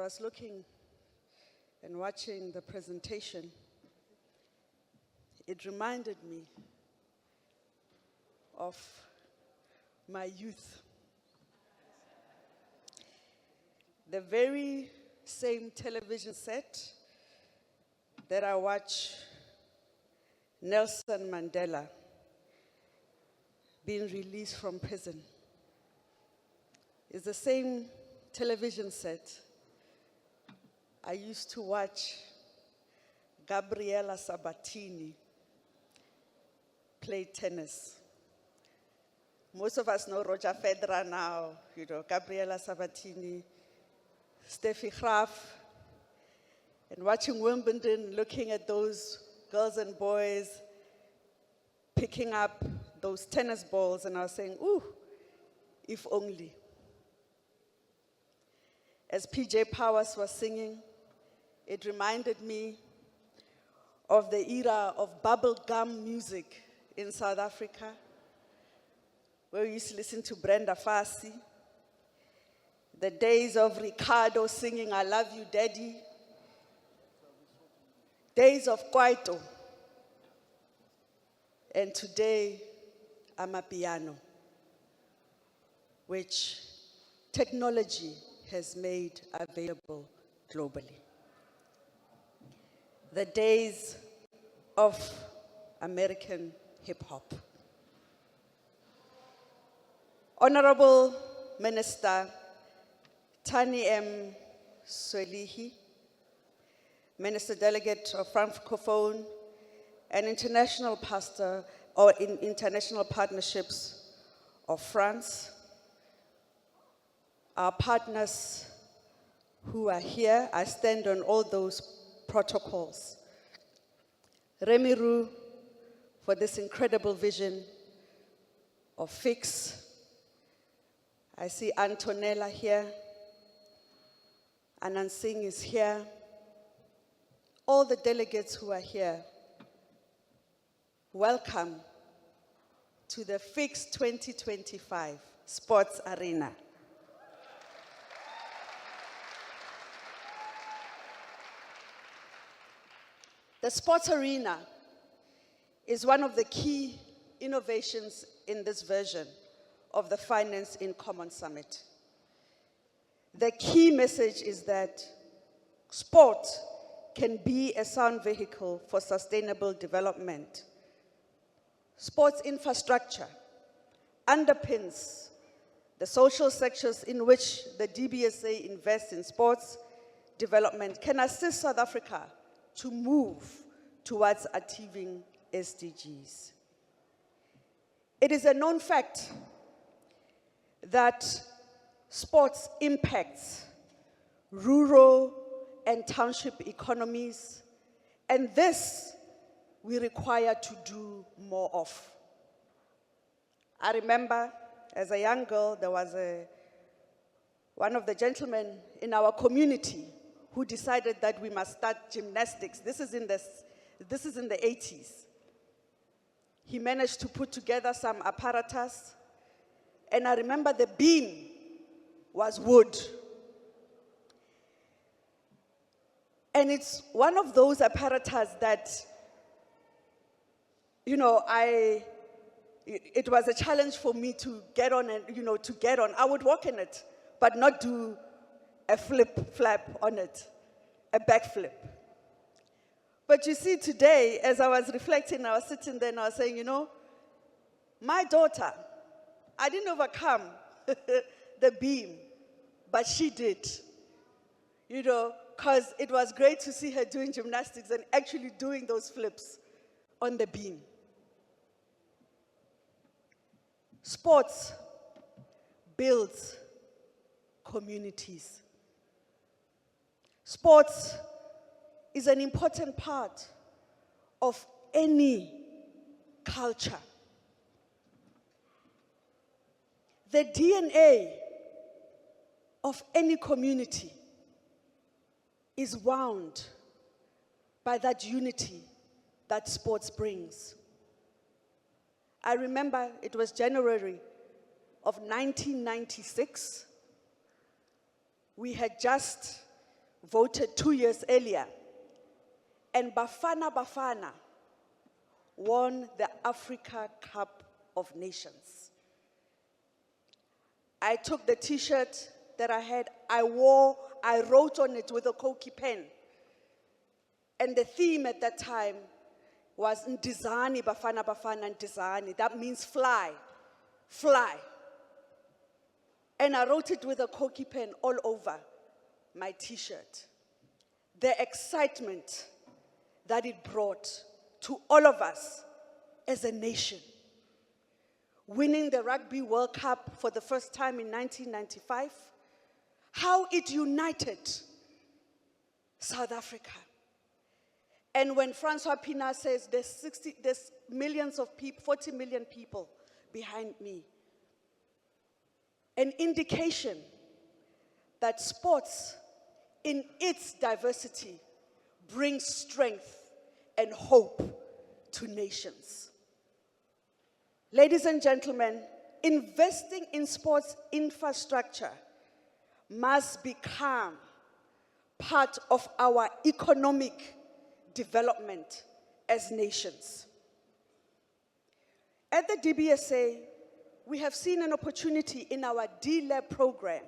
was looking and watching the presentation, it reminded me of my youth. The very same television set that I watch Nelson Mandela being released from prison is the same television set I used to watch Gabriela Sabatini play tennis. Most of us know Roger Federer now, Gabriela Sabatini, Steffi Graf, and watching Wimbledon, looking at those girls and boys picking up those tennis balls, and I was saying, ooh, if only. As PJ Powers was singing, it reminded me of the era of bubblegum music in South Africa, where we used to listen to Brenda Fassie, the days of Ricardo singing I Love You Daddy, days of Kwaito, and today Amapiano, which technology has made available globally. The days of American hip-hop. Honorable Minister Tani M. Swelihi, Minister Delegate of Francophone and International Pastor or in International Partnerships of France, our partners who are here, I stand on all those protocols. Remiru for this incredible vision of Fix. I see Antonella here. Anand Singh is here. All the delegates who are here, welcome to the Fix 2025 Sports Arena. The Sports Arena is one of the key innovations in this version of the Finance in Common Summit. The key message is that sport can be a sound vehicle for sustainable development. Sports infrastructure underpins the social sectors in which the DBSA invests in sports development, can assist South Africa to move towards achieving SDGs. It is a known fact that sports impacts rural and township economies, and this we require to do more of. I remember as a young girl, there was one of the gentlemen in our community who decided that we must start gymnastics. This is in the 80s. He managed to put together some apparatus, and I remember the beam was wood. And it's one of those apparatus that, it was a challenge for me to get on and, I would walk in it, but not do a flap on it, a backflip. But you see, today, as I was reflecting, I was sitting there and I was saying, my daughter, I didn't overcome the beam, but she did. Because it was great to see her doing gymnastics and actually doing those flips on the beam. Sports builds communities. Sports is an important part of any culture. The DNA of any community is wound by that unity that sports brings. I remember it was January of 1996. We had just voted 2 years earlier, and Bafana Bafana won the Africa Cup of Nations. I took the t-shirt that I had, I wrote on it with a Koki pen. And the theme at that time was Ndizani Bafana Bafana Ndizani. That means fly, fly. And I wrote it with a Koki pen all over my t-shirt. The excitement that it brought to all of us as a nation. Winning the Rugby World Cup for the first time in 1995, how it united South Africa. And when Francois Pienaar says there's millions of people, 40 million people behind me, an indication that sports in its diversity brings strength and hope to nations. Ladies and gentlemen, investing in sports infrastructure must become part of our economic development as nations. At the DBSA, we have seen an opportunity in our D-Lab program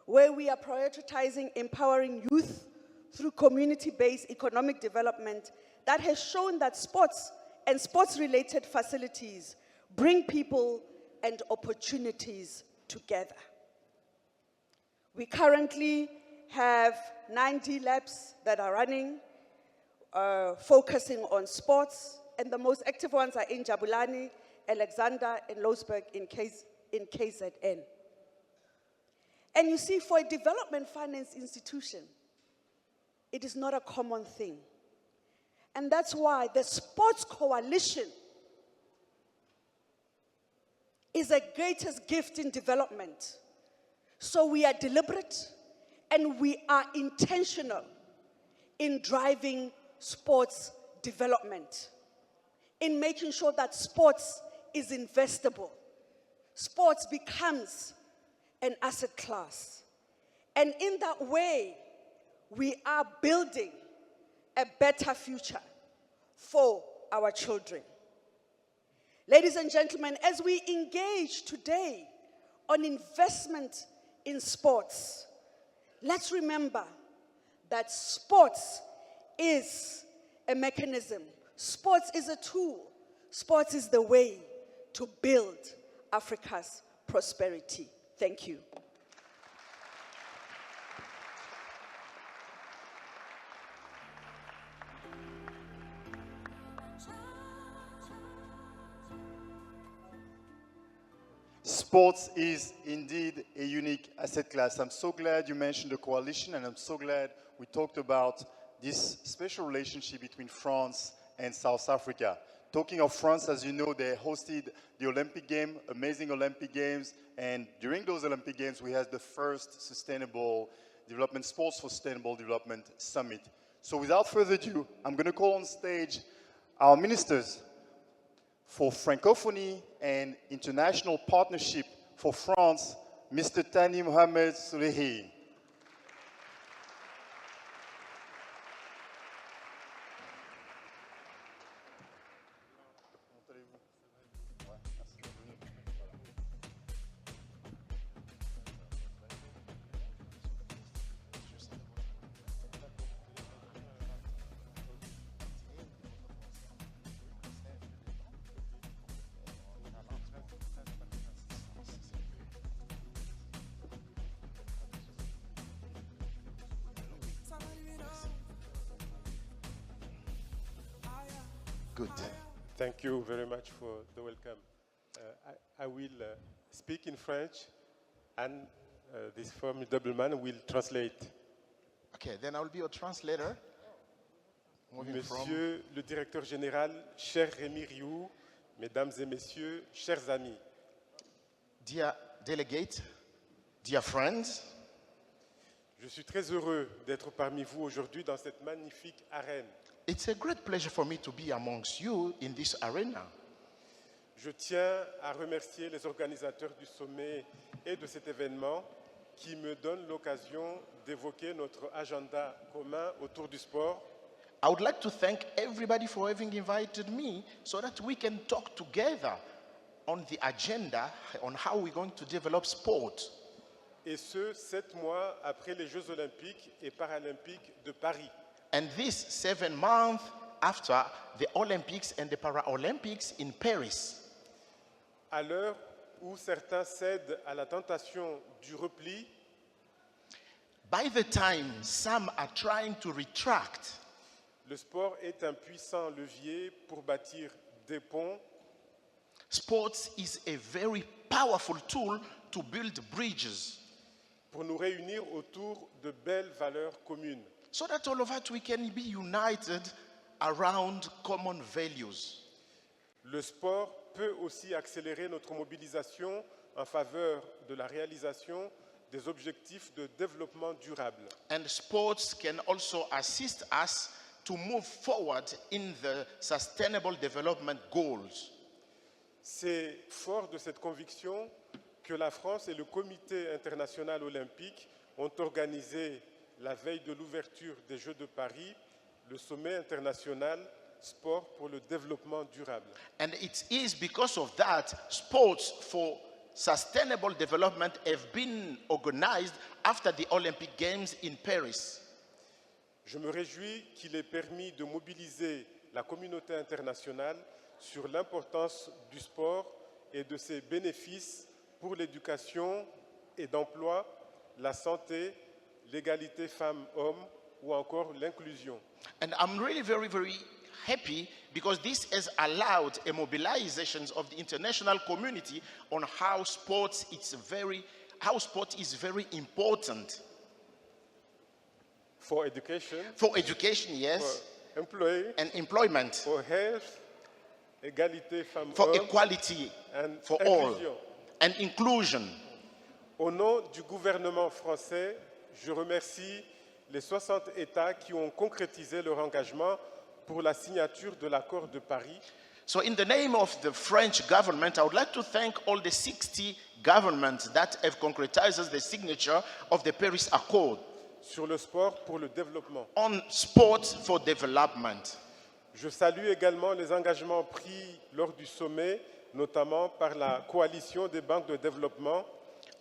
where we are prioritizing empowering youth through community-based economic development that has shown that sports and sports-related facilities bring people and opportunities together. We currently have 9 D-Labs that are running, focusing on sports, and the most active ones are in Jabulani, Alexander, and Louwsburg in KZN. And you see, for a development finance institution, it is not a common thing. And that's why the Sports Coalition is the greatest gift in development. So we are deliberate and we are intentional in driving sports development, in making sure that sports is investable. Sports becomes an asset class. And in that way, we are building a better future for our children. Ladies and gentlemen, as we engage today on investment in sports, let's remember that sports is a mechanism. Sports is a tool. Sports is the way to build Africa's prosperity. Thank you. Sports is indeed a unique asset class. I'm so glad you mentioned the coalition, and I'm so glad we talked about this special relationship between France and South Africa. Talking of France, as you know, they hosted the Olympic Games, amazing Olympic Games, and during those Olympic Games, we had the first Sustainable Development, Sports for Sustainable Development Summit. So without further ado, I'm going to call on stage our ministers for Francophonie and International Partnership for France, Mr. Thani Mohamed Soulehi. Good. Thank you very much for the welcome. I will speak in French, and this formidable man will translate. Okay, then I will be your translator. Monsieur le directeur général, cher Rémi Rioux, mesdames et messieurs, chers amis. Dear delegate, dear friends, je suis très heureux d'être parmi vous aujourd'hui dans cette magnifique arène. it's a great pleasure for me to be amongst you in this arena. Je tiens à remercier les organisateurs du sommet et de cet événement. qui me donne l'occasion d'évoquer notre agenda commun autour du sport. I would like to thank everybody for having invited me so that we can talk together on the agenda on how we're going to develop sport. Et ce, 7 mois après les Jeux Olympiques et Paralympiques de Paris. And this 7 months after the Olympics and the Paralympics in Paris. À l'heure où certains cèdent à la tentation du repli, By the time some are trying to retract, le sport est un puissant levier pour bâtir des ponts, sports is a very powerful tool to build bridges pour nous réunir autour de belles valeurs communes. so that all of us we can be united around common values. Le sport peut aussi accélérer notre mobilisation en faveur de la réalisation des objectifs de développement durable. And sports can also assist us to move forward in the sustainable development goals. C'est fort de cette conviction que la France et le Comité international olympique ont organisé, la veille de l'ouverture des Jeux de Paris, le sommet international Sport pour le développement durable. And it is because of that sports for sustainable development have been organized after the Olympic Games in Paris. Je me réjouis qu'il ait permis de mobiliser la communauté internationale sur l'importance du sport et de ses bénéfices pour l'éducation et d'emploi, la santé, l'égalité femmes-hommes ou encore l'inclusion. And I'm really very happy because this has allowed a mobilization of the international community on how sport is very important. For education, For education, yes, for and employment, for health, égalité for femmes-hommes equality, and for all, inclusion. and inclusion. Au nom du gouvernement français, je remercie les 60 États qui ont concrétisé leur engagement pour la signature de l'accord de Paris. So in the name of the French government, I would like to thank all the 60 governments that have concretized the signature of the Paris Accord Sur le sport pour le développement. on sport for development. Je salue également les engagements pris lors du sommet, notamment par la coalition des banques de développement,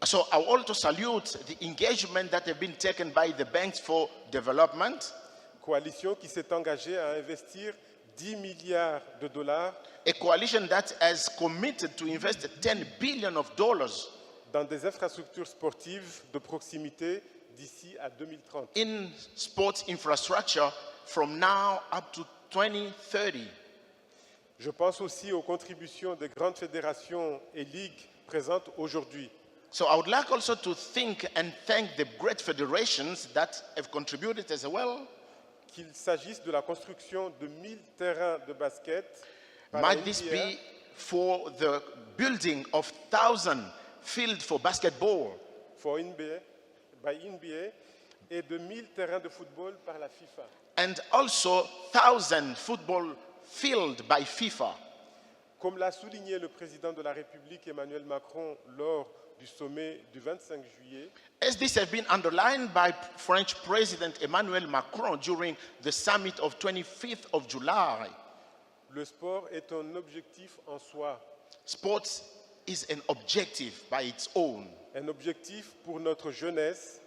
So I also salute the engagement that have been taken by the banks for development, coalition qui s'est engagée à investir 10 milliards de dollars a coalition that has committed to invest $10 billion dans des infrastructures sportives de proximité d'ici à 2030. in sports infrastructure from now up to 2030. Je pense aussi aux contributions des grandes fédérations et ligues présentes aujourd'hui. So I would like also to think and thank the great federations that have contributed as well. Qu'il s'agisse de la construction de 1000 terrains de basket par Might la this NBA, be for the building of 1,000 fields for basketball for NBA, by NBA et de 1000 terrains de football par la FIFA. and also 1,000 football fields by FIFA? Comme l'a souligné le président de la République Emmanuel Macron lors du sommet du 25 juillet, As this has been underlined by French President Emmanuel Macron during the summit of 25th of July, le sport est un objectif en soi, sports is an objective by its own, un objectif pour notre jeunesse,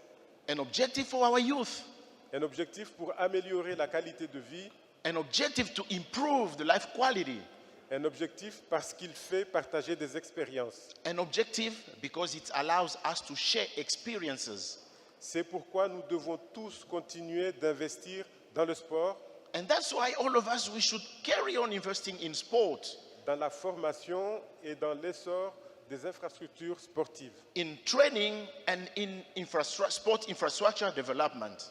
an objective for our youth, un objectif pour améliorer la qualité de vie, an objective to improve the life quality, un objectif parce qu'il fait partager des expériences. an objective because it allows us to share experiences. C'est pourquoi nous devons tous continuer d'investir dans le sport, And that's why all of us, we should carry on investing in sport, dans la formation et dans l'essor des infrastructures sportives. in training and in sport infrastructure development.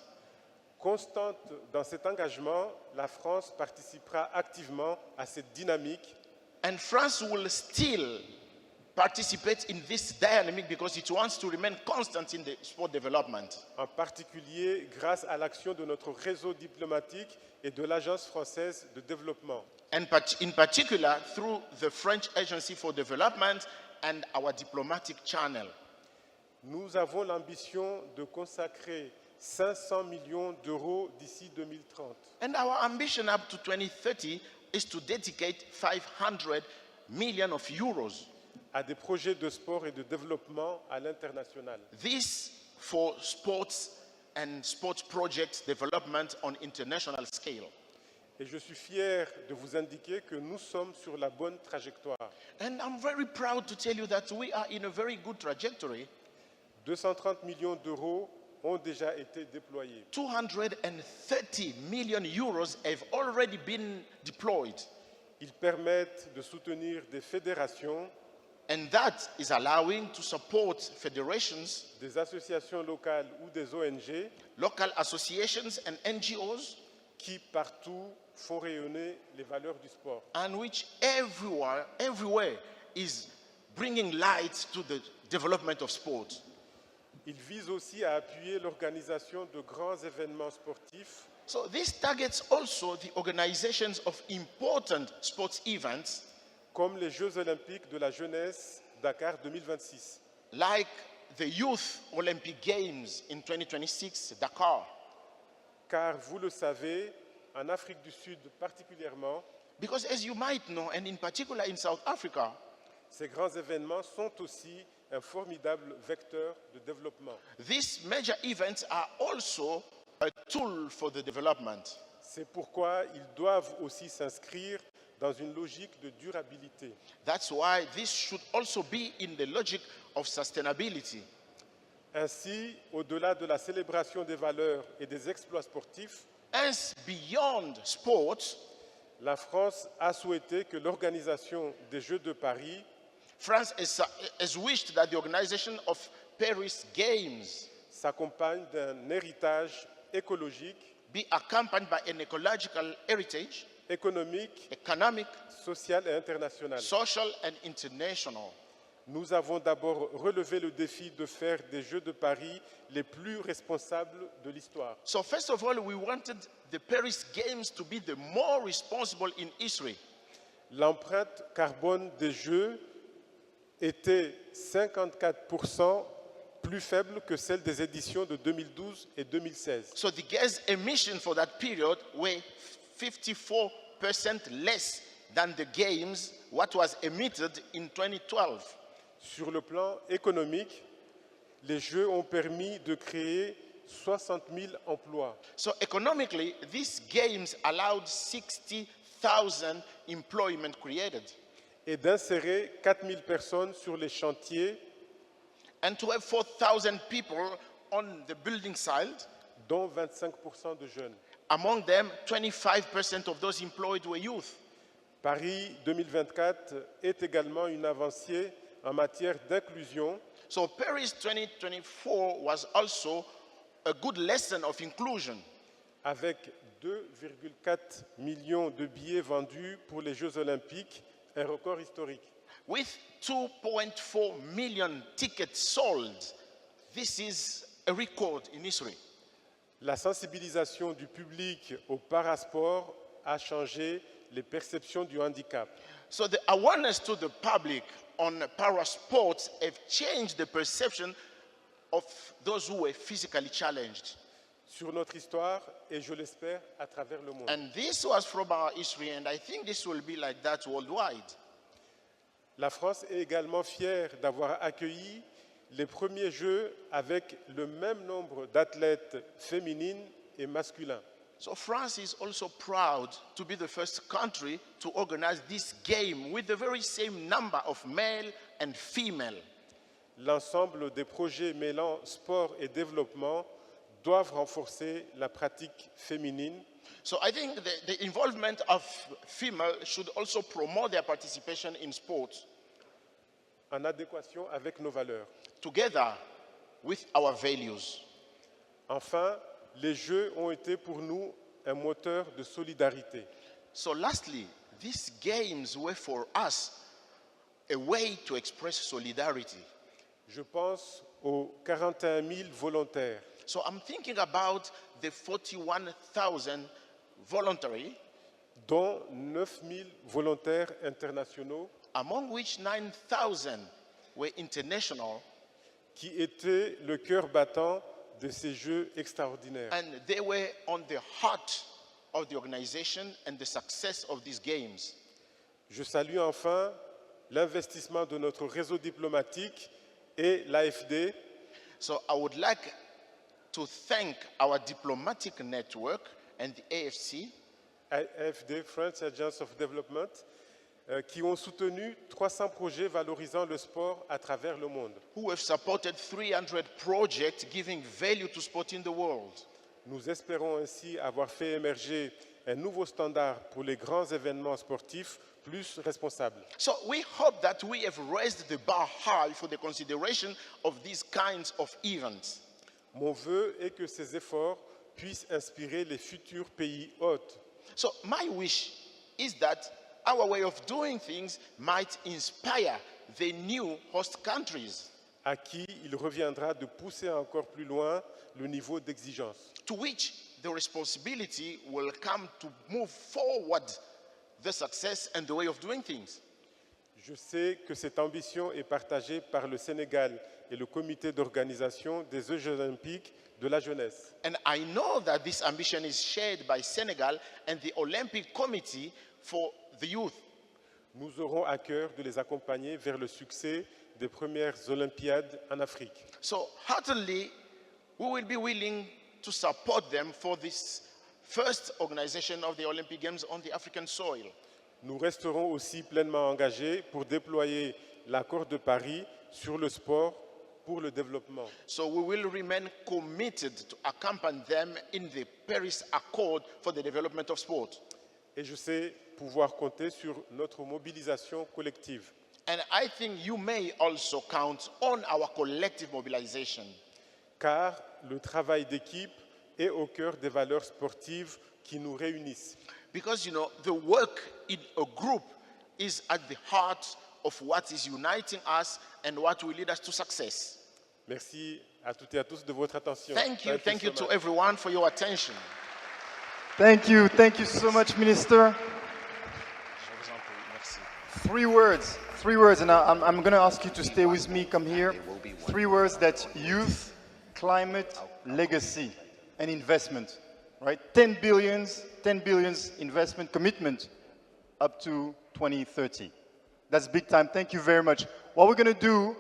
Constante dans cet engagement, la France participera activement à cette dynamique And France will still participate in this dynamic because it wants to remain constant in the sport development. en particulier grâce à l'action de notre réseau diplomatique et de l'Agence française de développement. And in particular through the French Agency for Development and our diplomatic channel. Nous avons l'ambition de consacrer 500 millions d'euros d'ici 2030. And our ambition up to 2030 is to dedicate 500 million of euros. À des projets de sport et de développement à l'international. This for sports and sports project development on international scale. Et je suis fier de vous indiquer que nous sommes sur la bonne trajectoire. And I'm very proud to tell you that we are in a very good trajectory. 230 millions d'euros ont déjà été déployés. 230 million euros have already been deployed. Ils permettent de soutenir des fédérations, And that is allowing to support federations, des associations locales ou des ONG local associations and NGOs, qui partout font rayonner les valeurs du sport. and which everywhere is bringing light to the development of sport. Ils visent aussi à appuyer l'organisation de grands événements sportifs So this targets also the organizations of important sports events comme les Jeux olympiques de la jeunesse Dakar 2026. like the Youth Olympic Games in 2026, Dakar. Car vous le savez, en Afrique du Sud particulièrement, Because as you might know, and in particular in South Africa, ces grands événements sont aussi un formidable vecteur de développement. these major events are also a tool for the development. C'est pourquoi ils doivent aussi s'inscrire dans une logique de durabilité. That's why this should also be in the logic of sustainability. Ainsi, au-delà de la célébration des valeurs et des exploits sportifs, As beyond sports, la France a souhaité que l'organisation des Jeux de Paris France has wished that the organization of Paris Games s'accompagne d'un héritage écologique, be accompanied by an ecological heritage, économique, economic, social et international. social, and international. Nous avons d'abord relevé le défi de faire des Jeux de Paris les plus responsables de l'histoire. So first of all, we wanted the Paris Games to be the more responsible in history. L'empreinte carbone des Jeux était 54% plus faible que celle des éditions de 2012 et 2016. So the gas emissions for that period were 54% less than the games what was emitted in 2012. Sur le plan économique, les Jeux ont permis de créer 60 000 emplois. So economically, these games allowed 60,000 employment created. Et d'insérer 4 000 personnes sur les chantiers, And to have 4,000 people on the building site, dont 25% de jeunes. among them, 25% of those employed were youth. Paris 2024 est également une avancée en matière d'inclusion So Paris 2024 was also a good lesson of inclusion. avec 2,4 millions de billets vendus pour les Jeux olympiques, un record historique. With 2.4 million tickets sold, this is a record in history. La sensibilisation du public au parasport a changé les perceptions du handicap. So the awareness to the public on parasports have changed the perception of those who were physically challenged. Sur notre histoire et je l'espère à travers le monde. And this was from our history, and I think this will be like that worldwide. La France est également fière d'avoir accueilli les premiers Jeux avec le même nombre d'athlètes féminines et masculins. So France is also proud to be the first country to organize this game with the very same number of male and female. L'ensemble des projets mêlant sport et développement doivent renforcer la pratique féminine So I think the involvement of female should also promote their participation in sports en adéquation avec nos valeurs. together with our values. Enfin, les Jeux ont été pour nous un moteur de solidarité. So lastly, these games were for us a way to express solidarity. Je pense aux 41 000 volontaires So I'm thinking about the 41,000 voluntary, dont 9 000 volontaires internationaux among which 9,000 were international, qui étaient le cœur battant de ces Jeux extraordinaires. And they were on the heart of the organization and the success of these games. Je salue enfin l'investissement de notre réseau diplomatique et l'AFD So I would like to thank our diplomatic network and the AFC, AFD, French Agents of Development, qui ont soutenu 300 projets valorisant le sport à travers le monde. who have supported 300 projects giving value to sport in the world. Nous espérons ainsi avoir fait émerger un nouveau standard pour les grands événements sportifs plus responsables. So we hope that we have raised the bar high for the consideration of these kinds of events. Mon vœu est que ces efforts puissent inspirer les futurs pays hôtes. So my wish is that our way of doing things might inspire the new host countries, à qui il reviendra de pousser encore plus loin le niveau d'exigence. to which the responsibility will come to move forward the success and the way of doing things. Je sais que cette ambition est partagée par le Sénégal et le comité d'organisation des Jeux olympiques de la jeunesse. And I know that this ambition is shared by Senegal and the Olympic Committee for the youth. Nous aurons à cœur de les accompagner vers le succès des premières Olympiades en Afrique. So heartily, we will be willing to support them for this first organization of the Olympic Games on the African soil. Nous resterons aussi pleinement engagés pour déployer l'accord de Paris sur le sport pour le développement. So we will remain committed to accompany them in the Paris Accord for the development of sport. Et je sais pouvoir compter sur notre mobilisation collective. And I think you may also count on our collective mobilization, Car le travail d'équipe est au cœur des valeurs sportives qui nous réunissent. because the work in a group is at the heart of what is uniting us and what will lead us to success. Merci à toutes et à tous de votre attention. Thank you so to much. everyone for your attention. Thank you so much, Minister. 3 words, and I'm going to ask you to stay with me, come here. 3 words: that youth, climate, legacy, and investment, right? 10 billions investment commitment up to 2030. That's big time. Thank you very much. What we're going to do,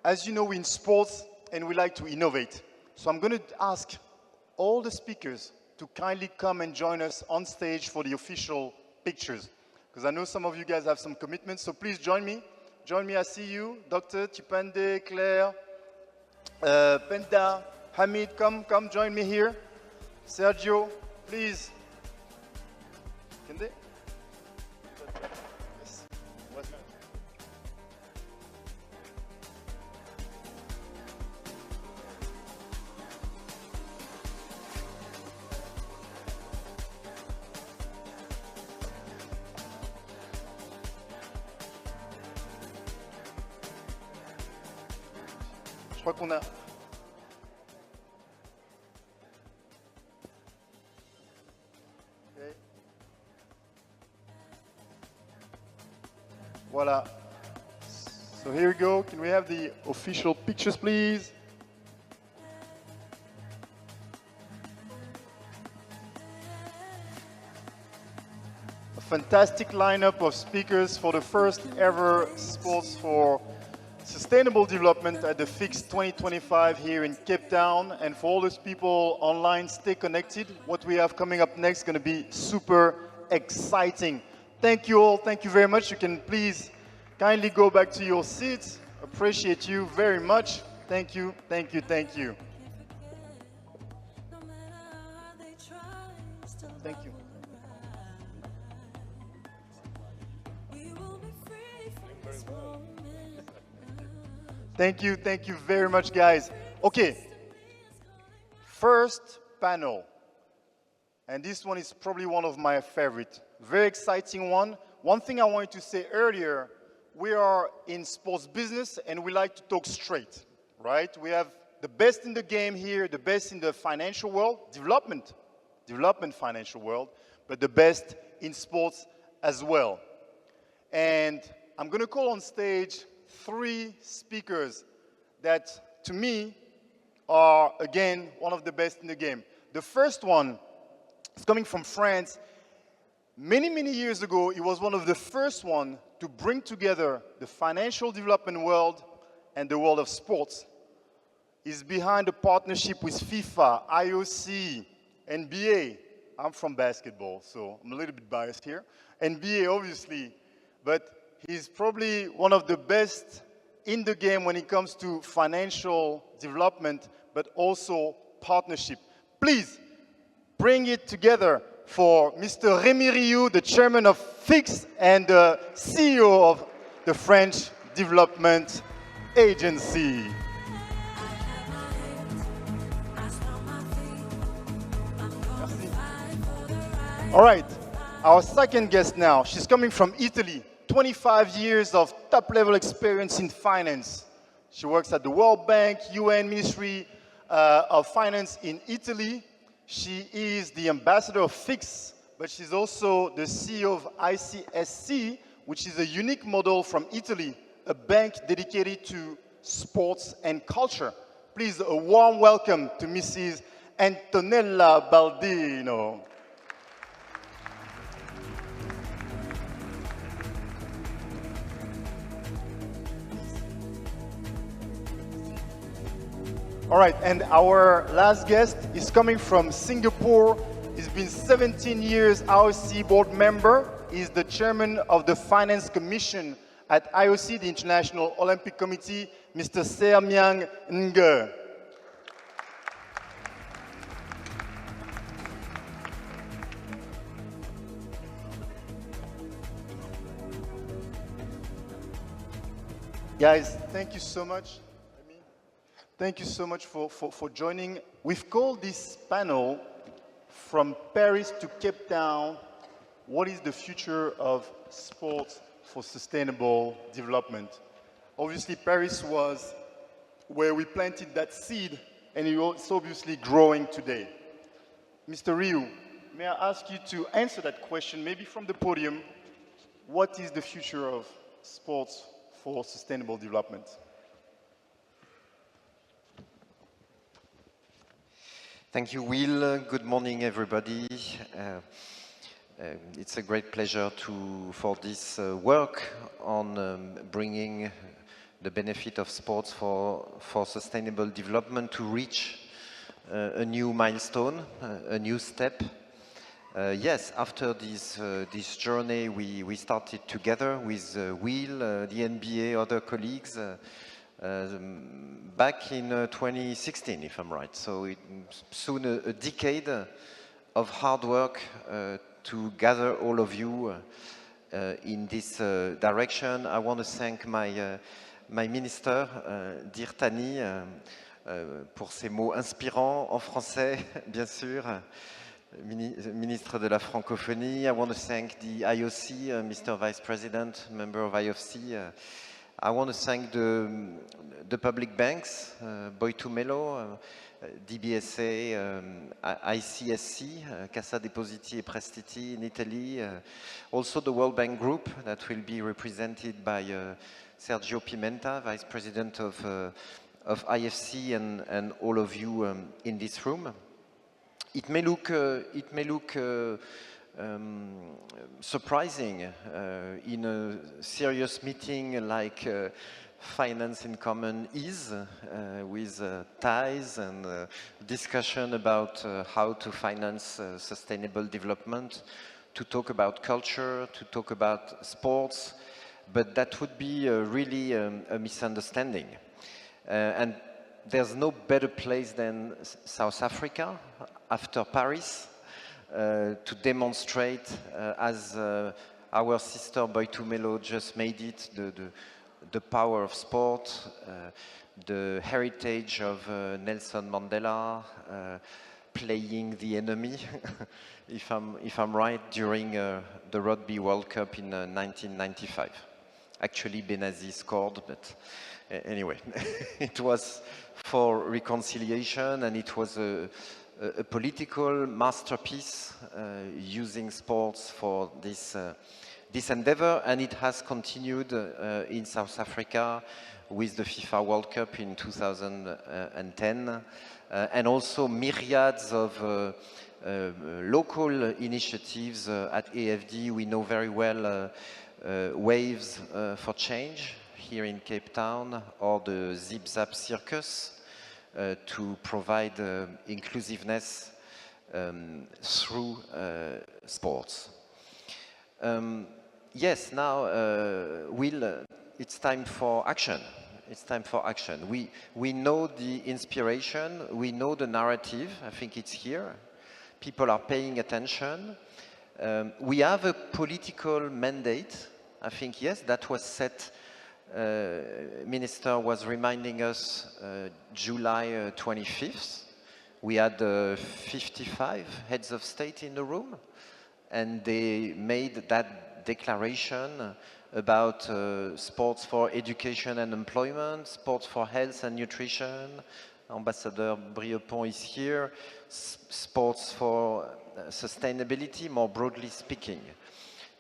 as you know, we're in sports and we like to innovate. So I'm going to ask all the speakers to kindly come and join us on stage for the official pictures. Because I know some of you guys have some commitments, so please join me. Join me, I see you. Dr. Chipande, Claire, Penta, Hamid, come join me here. Sergio, please. Can they? Yes. Je crois qu'on a... Okay. Voila. So here we go. Can we have the official pictures, please? A fantastic lineup of speakers for the first ever Sports for Sustainable Development at the Fix 2025 here in Cape Town. And for all those people online, stay connected. What we have coming up next is going to be super exciting. Thank you all. Thank you very much. You can please kindly go back to your seats. Appreciate you very much. Thank you. Thank you. Thank you. Thank you. Thank you very much, guys. Okay, first panel. And this one is probably one of my favorite. Very exciting one. One thing I wanted to say earlier, we are in sports business and we like to talk straight, right? We have the best in the game here, the best in the financial world, development financial world, but the best in sports as well. And I'm going to call on stage 3 speakers that to me, are, again, one of the best in the game. The first one is coming from France. Many, many years ago, it was one of the first ones to bring together the financial development world and the world of sports. It's behind a partnership with FIFA, IOC, NBA. I'm from basketball, so I'm a little bit biased here. NBA, obviously, but he's probably one of the best in the game when it comes to financial development, but also partnership. Please bring it together for Mr. Rémi Rioux, the chairman of FIX and the CEO of the French Development Agency. All right, our second guest now. She's coming from Italy. 25 years of top-level experience in finance. She works at the World Bank, UN Ministry of Finance in Italy. She is the ambassador of FIX, but she's also the CEO of ICSC, which is a unique model from Italy, a bank dedicated to sports and culture. Please, a warm welcome to Mrs. Antonella Baldino. All right, and our last guest is coming from Singapore. He's been 17 years IOC board member. He's the chairman of the Finance Commission at IOC, the International Olympic Committee, Mr. Sermiang Nge. Guys, thank you so much. Thank you so much for joining. We've called this panel From Paris to Cape Town, what is the future of sports for sustainable development? Obviously, Paris was where we planted that seed, and it's obviously growing today. Mr. Rioux, may I ask you to answer that question, maybe from the podium? What is the future of sports for sustainable development? Thank you, Will. Good morning, everybody. It's a great pleasure for this work on bringing the benefit of sports for sustainable development to reach a new milestone, a new step. Yes, after this journey, we started together with Will, the NBA, other colleagues, back in 2016, if I'm right. So soon a decade of hard work to gather all of you in this direction. I want to thank my minister, dear Tani, pour ses mots inspirants en français, bien sûr, ministre de la francophonie. I want to thank the IOC, Mr. Vice President, member of IOC. I want to thank the public banks, Boitumelo, DBSA, ICSC, Cassa Depositi e Prestiti in Italy, also the World Bank Group that will be represented by Sergio Pimenta, Vice President of IFC, and all of you in this room. It may look surprising in a serious meeting like Finance in Common is, with ties and discussion about how to finance sustainable development, to talk about culture, to talk about sports, but that would be really a misunderstanding. And there's no better place than South Africa after Paris to demonstrate, as our sister Boitumelo just made it, the power of sport, the heritage of Nelson Mandela playing the enemy, if I'm right, during the Rugby World Cup in 1995. Actually, Benazi scored, but anyway, it was for reconciliation, and it was a political masterpiece using sports for this endeavor, and it has continued in South Africa with the FIFA World Cup in 2010, and also myriads of local initiatives at AFD. We know very well Waves for Change here in Cape Town, or the Zip Zap Circus to provide inclusiveness through sports. Yes, now, Will, it's time for action. It's time for action. We know the inspiration, we know the narrative, I think it's here. People are paying attention. We have a political mandate. I think, yes, that was set. Minister was reminding us July 25th. We had 55 heads of state in the room, and they made that declaration about sports for education and employment, sports for health and nutrition. Ambassador Briepont is here. Sports for sustainability, more broadly speaking.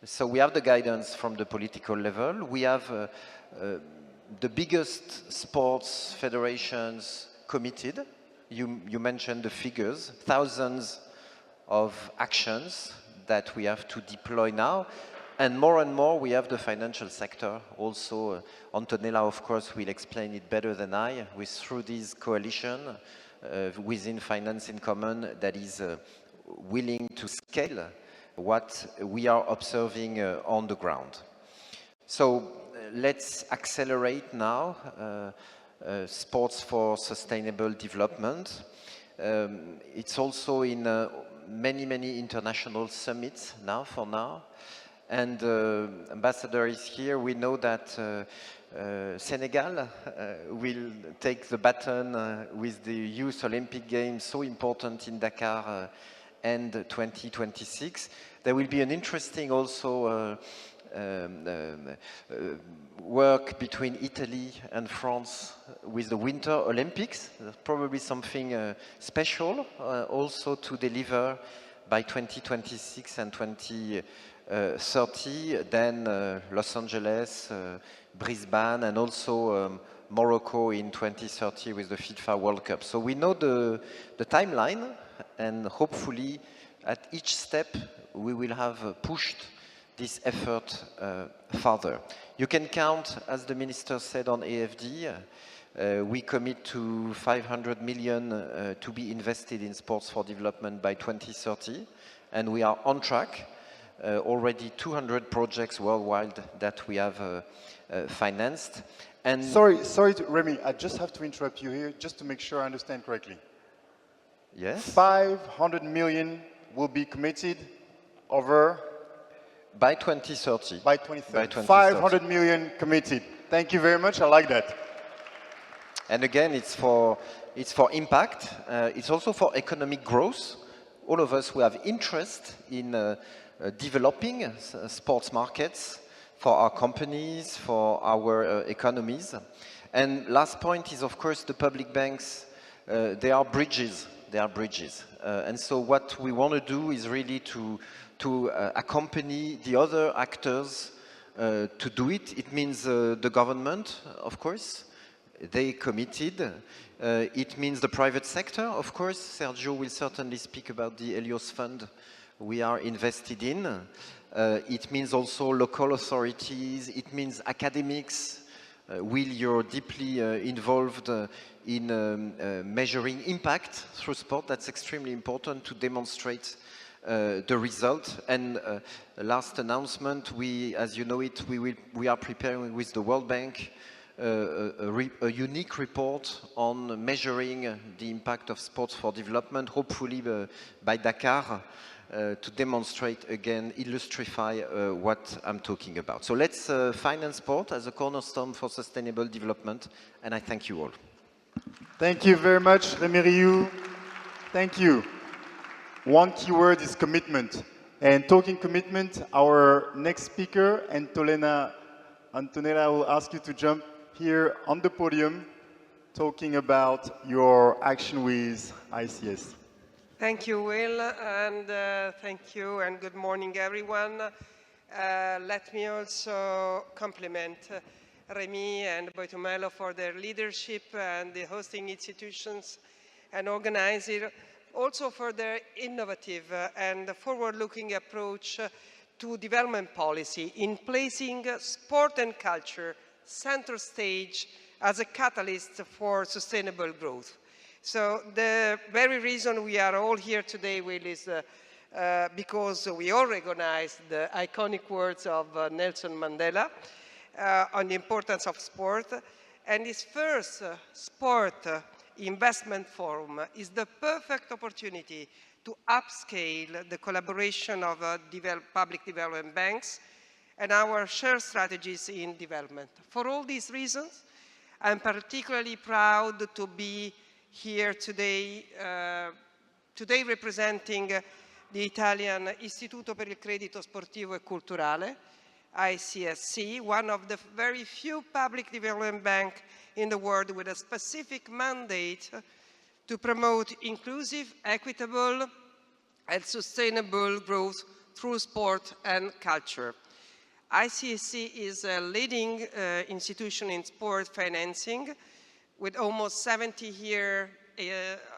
So we have the guidance from the political level. We have the biggest sports federations committed. You mentioned the figures, thousands of actions that we have to deploy now. And more we have the financial sector. Also, Antonella, of course, will explain it better than I, through this coalition within Finance in Common that is willing to scale what we are observing on the ground. So let's accelerate now sports for sustainable development. It's also in many international summits now, for now. And Ambassador is here. We know that Senegal will take the baton with the Youth Olympic Games, so important in Dakar, end 2026. There will be an interesting also work between Italy and France with the Winter Olympics. There's probably something special also to deliver by 2026 and 2030. Then Los Angeles, Brisbane, and also Morocco in 2030 with the FIFA World Cup. So we know the timeline, and hopefully at each step we will have pushed this effort further. You can count, as the Minister said, on AFD. We commit to 500 million to be invested in sports for development by 2030, and we are on track. Already 200 projects worldwide that we have financed. And sorry, Remy, I just have to interrupt you here, just to make sure I understand correctly. Yes. 500 million will be committed over by 2030. By 2030. 500 million committed. Thank you very much. I like that. And again, it's for impact. It's also for economic growth. All of us who have interest in developing sports markets for our companies, for our economies. And last point is, of course, the public banks. They are bridges. They are bridges. And so what we want to do is really to accompany the other actors to do it. It means the government, of course. They committed. It means the private sector, of course. Sergio will certainly speak about the Helios Fund we are invested in. It means also local authorities. It means academics. Will, you're deeply involved in measuring impact through sport. That's extremely important to demonstrate the result. And last announcement, as you know it, we are preparing with the World Bank a unique report on measuring the impact of sports for development, hopefully by Dakar, to demonstrate again, illustrify what I'm talking about. So let's finance sport as a cornerstone for sustainable development, and I thank you all. Thank you very much, Remy Rioux. Thank you. One key word is commitment. And talking commitment, our next speaker, Antonella, will ask you to jump here on the podium, talking about your action with ICS. Thank you, Will, and thank you, and good morning, everyone. Let me also compliment Remy and Boitumelo for their leadership and the hosting institutions and organizers, also for their innovative and forward-looking approach to development policy in placing sport and culture center stage as a catalyst for sustainable growth. So the very reason we are all here today, Will, is because we all recognize the iconic words of Nelson Mandela on the importance of sport. And his first sport investment forum is the perfect opportunity to upscale the collaboration of public development banks and our shared strategies in development. For all these reasons, I'm particularly proud to be here today, representing the Italian Istituto per il Credito Sportivo e Culturale, ICSC, one of the very few public development banks in the world with a specific mandate to promote inclusive, equitable, and sustainable growth through sport and culture. ICSC is a leading institution in sport financing with almost 70 years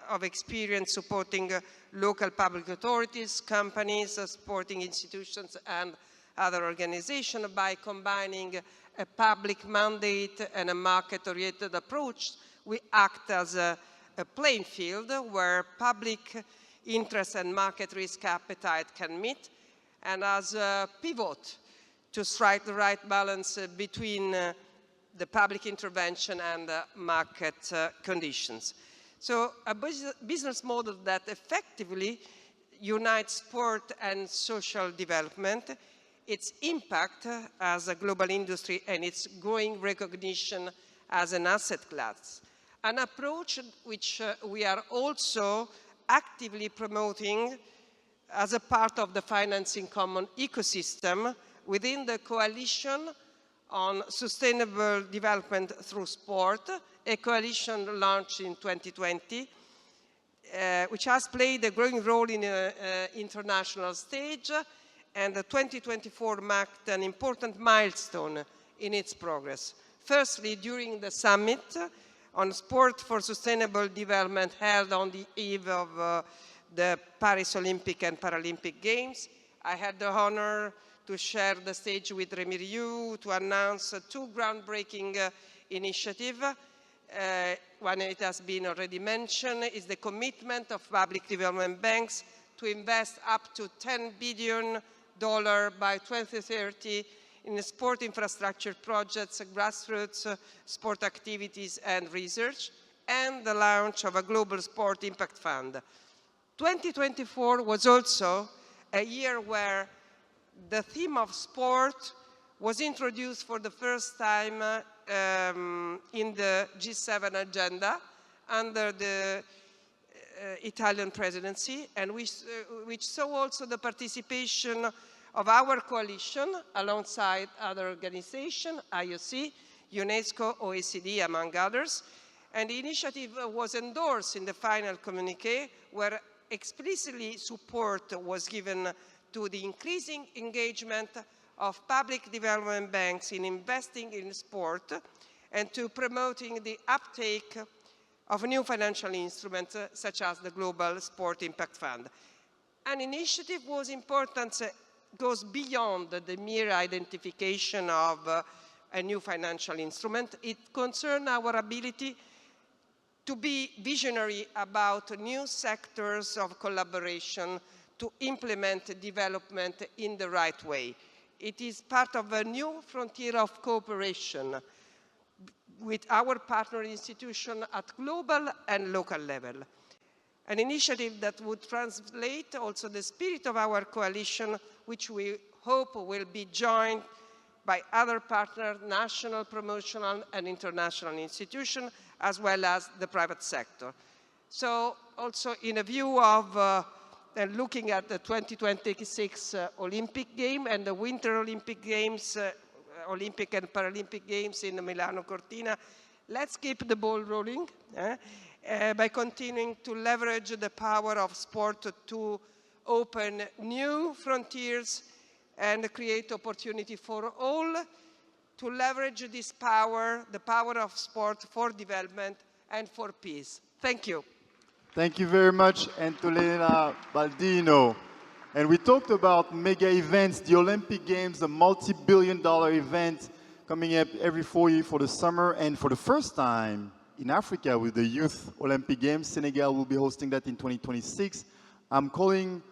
of experience supporting local public authorities, companies, sporting institutions, and other organizations by combining a public mandate and a market-oriented approach. We act as a playing field where public interest and market risk appetite can meet, and as a pivot to strike the right balance between the public intervention and market conditions. So a business model that effectively unites sport and social development, its impact as a global industry and its growing recognition as an asset class. An approach which we are also actively promoting as a part of the financing common ecosystem within the Coalition on Sustainable Development Through Sport, a coalition launched in 2020, which has played a growing role in the international stage, and 2024 marked an important milestone in its progress. Firstly, during the summit on sport for sustainable development held on the eve of the Paris Olympic and Paralympic Games, I had the honor to share the stage with Remy Riou to announce two groundbreaking initiatives. One, it has been already mentioned, is the commitment of public development banks to invest up to $10 billion by 2030 in sport infrastructure projects, grassroots sport activities and research, and the launch of a global sport impact fund. 2024 was also a year where the theme of sport was introduced for the first time in the G7 agenda under the Italian presidency, and which saw also the participation of our coalition alongside other organizations, IOC, UNESCO, OECD, among others. And the initiative was endorsed in the final communiqué, where explicitly support was given to the increasing engagement of public development banks in investing in sport and to promoting the uptake of new financial instruments such as the Global Sport Impact Fund. An initiative was important, goes beyond the mere identification of a new financial instrument. It concerns our ability to be visionary about new sectors of collaboration to implement development in the right way. It is part of a new frontier of cooperation with our partner institution at global and local level. An initiative that would translate also the spirit of our coalition, which we hope will be joined by other partners, national, promotional, and international institutions, as well as the private sector. So also in a view of and looking at the 2026 Olympic Games and the Winter Olympic Games, Olympic and Paralympic Games in Milano Cortina, let's keep the ball rolling by continuing to leverage the power of sport to open new frontiers and create opportunity for all to leverage this power, the power of sport, for development and for peace. Thank you. Thank you very much, Antolina Baldino. And we talked about mega events, the Olympic Games, a multi-billion-dollar event coming up every 4 years for the summer. And for the first time in Africa with the Youth Olympic Games, Senegal will be hosting that in 2026. I'm calling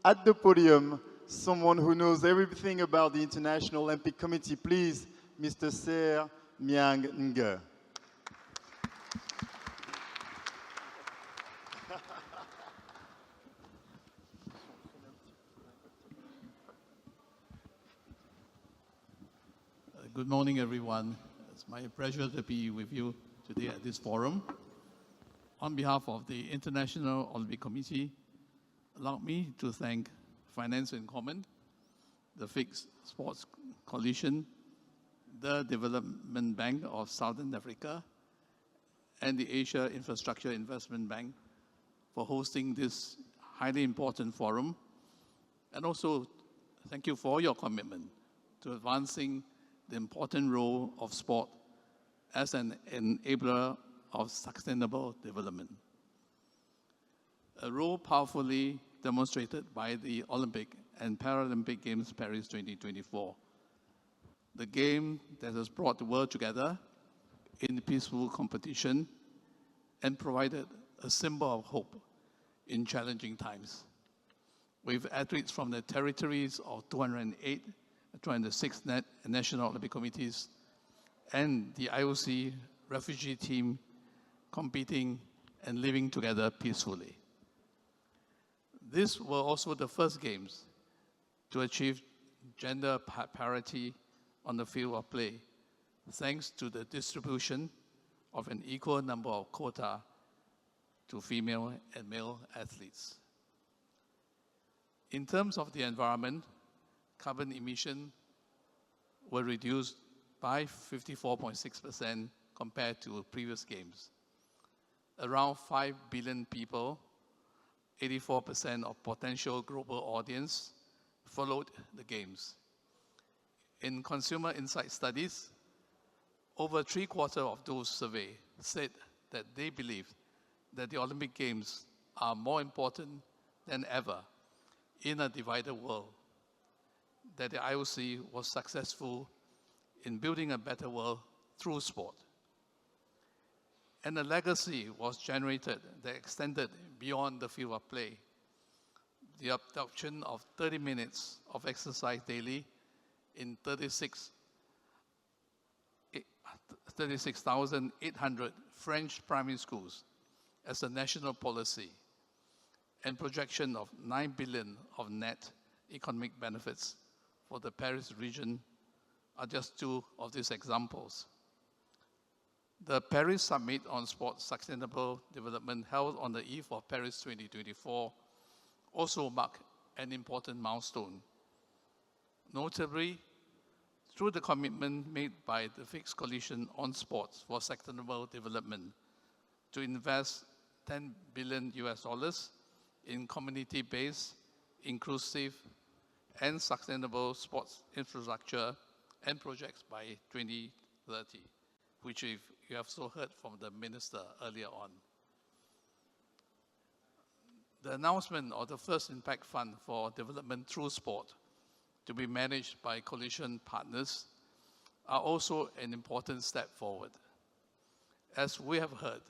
at the podium someone who knows everything about the International Olympic Committee. Please, Mr. Ser Myang Nge. Good morning, everyone. It's my pleasure to be with you today at this forum. On behalf of the International Olympic Committee, allow me to thank Finance in Common, the Fixed Sports Coalition, the Development Bank of Southern Africa, and the Asia Infrastructure Investment Bank for hosting this highly important forum. And also, thank you for your commitment to advancing the important role of sport as an enabler of sustainable development. A role powerfully demonstrated by the Olympic and Paralympic Games Paris 2024. The game that has brought the world together in peaceful competition and provided a symbol of hope in challenging times. With athletes from the territories of 208 206 national Olympic committees and the IOC refugee team competing and living together peacefully. These were also the first games to achieve gender parity on the field of play, thanks to the distribution of an equal number of quota to female and male athletes. In terms of the environment, carbon emission were reduced by 54.6% compared to previous games. Around 5 billion people, 84% of potential global audience, followed the games. In consumer insight studies, over 3/4 of those surveyed said that they believed that the Olympic Games are more important than ever in a divided world, that the IOC was successful in building a better world through sport. And a legacy was generated that extended beyond the field of play. The adoption of 30 minutes of exercise daily in 36,800 French primary schools as a national policy, and projection of 9 billion of net economic benefits for the Paris region are just two of these examples. The Paris Summit on Sports Sustainable Development, held on the eve of Paris 2024, also marked an important milestone. Notably, through the commitment made by the Fixed Coalition on Sports for Sustainable Development to invest $10 billion in community-based, inclusive, and sustainable sports infrastructure and projects by 2030, which you have so heard from the minister earlier on. The announcement of the first Impact Fund for Development through Sport, to be managed by coalition partners, are also an important step forward. As we have heard,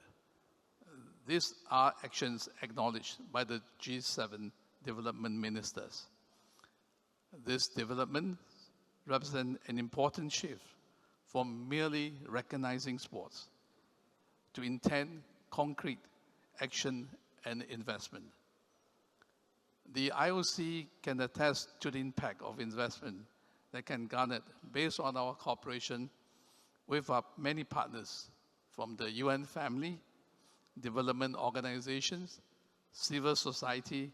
these are actions acknowledged by the G7 development ministers. This development represents an important shift from merely recognizing sports to intend concrete action and investment. The IOC can attest to the impact of investment that can garner based on our cooperation with our many partners from the UN family, development organizations, civil society,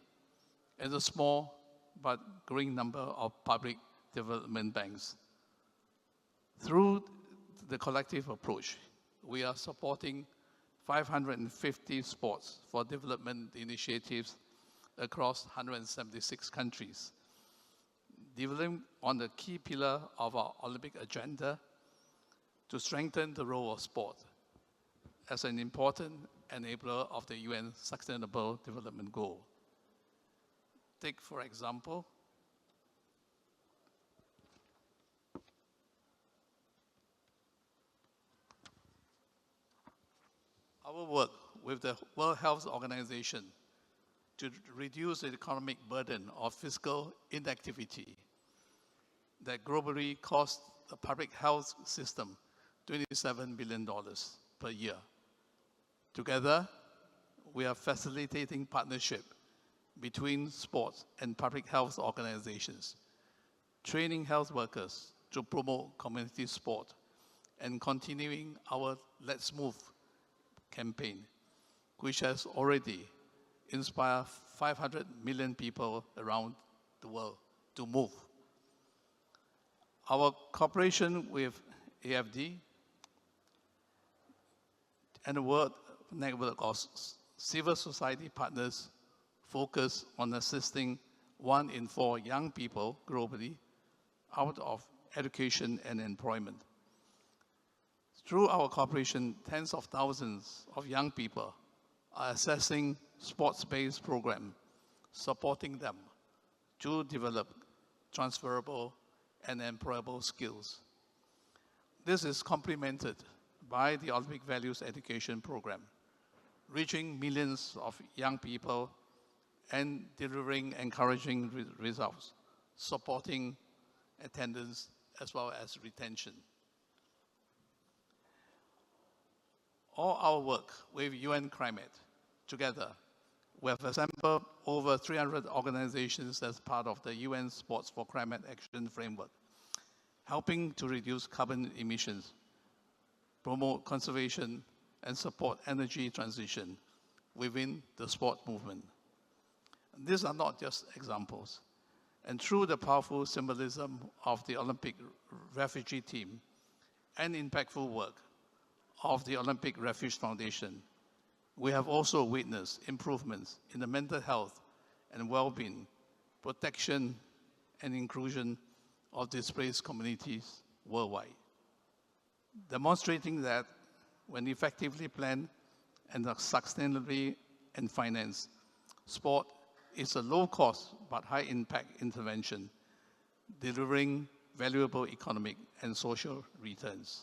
and a small but growing number of public development banks. Through the collective approach, we are supporting 550 sports for development initiatives across 176 countries, developing on the key pillar of our Olympic agenda, to strengthen the role of sport as an important enabler of the UN Sustainable Development Goal. Take, for example, our work with the World Health Organization to reduce the economic burden of physical inactivity that globally costs the public health system $27 billion per year. Together, we are facilitating partnership between sports and public health organizations, training health workers to promote community sport, and continuing our Let's Move campaign, which has already inspired 500 million people around the world to move. Our cooperation with AFD and the World Network of Civil Society Partners focus on assisting 1 in 4 young people globally out of education and employment. Through our cooperation, tens of thousands of young people are accessing sports-based programs, supporting them to develop transferable and employable skills. This is complemented by the Olympic Values Education Program, reaching millions of young people and delivering encouraging results, supporting attendance as well as retention. All our work with UN Climate together, we have assembled over 300 organizations as part of the UN Sports for Climate Action Framework, helping to reduce carbon emissions, promote conservation, and support energy transition within the sport movement. These are not just examples. And through the powerful symbolism of the Olympic refugee team and impactful work of the Olympic Refuge Foundation, we have also witnessed improvements in the mental health and well-being, protection and inclusion of displaced communities worldwide, demonstrating that when effectively planned and sustainably and financed, sport is a low-cost but high-impact intervention, delivering valuable economic and social returns.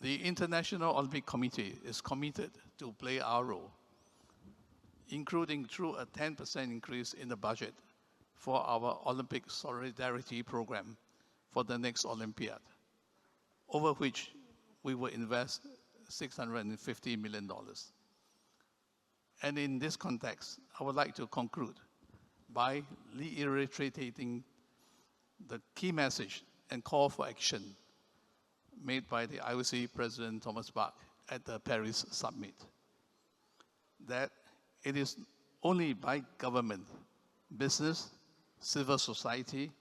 The International Olympic Committee is committed to play our role, including through a 10% increase in the budget for our Olympic Solidarity Program for the next Olympiad, over which we will invest $650 million. And in this context, I would like to conclude by reiterating the key message and call for action made by the IOC President Thomas Bach at the Paris Summit, that it is only by government, business, civil society,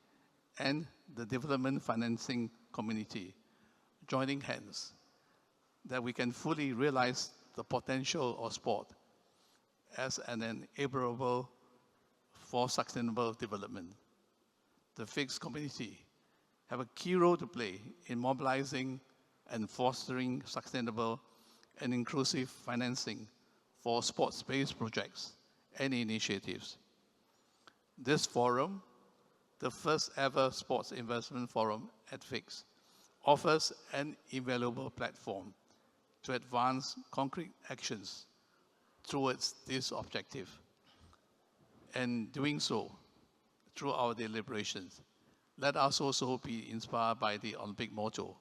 and the development financing community joining hands that we can fully realize the potential of sport as an enabler for sustainable development. The FIGS community have a key role to play in mobilizing and fostering sustainable and inclusive financing for sports-based projects and initiatives. This forum, the first ever sports investment forum at FIGS, offers an invaluable platform to advance concrete actions towards this objective, and doing so through our deliberations. Let us also be inspired by the Olympic motto,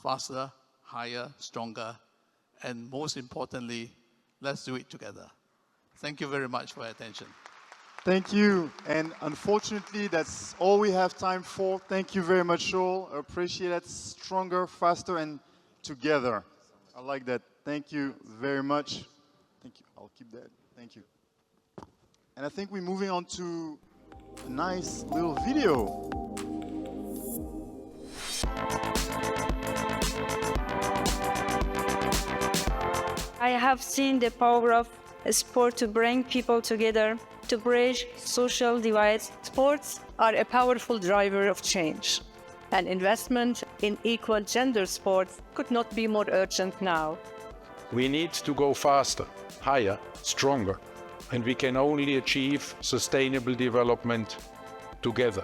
faster, higher, stronger, and most importantly, let's do it together. Thank you very much for your attention. Thank you. And unfortunately, that's all we have time for. Thank you very much, all. I appreciate that. Stronger, faster, and together. I like that. Thank you very much. Thank you. I'll keep that. Thank you. And I think we're moving on to a nice little video. I have seen the power of sport to bring people together, to bridge social divides. Sports are a powerful driver of change. And investment in equal gender sports could not be more urgent now. We need to go faster, higher, stronger, and we can only achieve sustainable development together.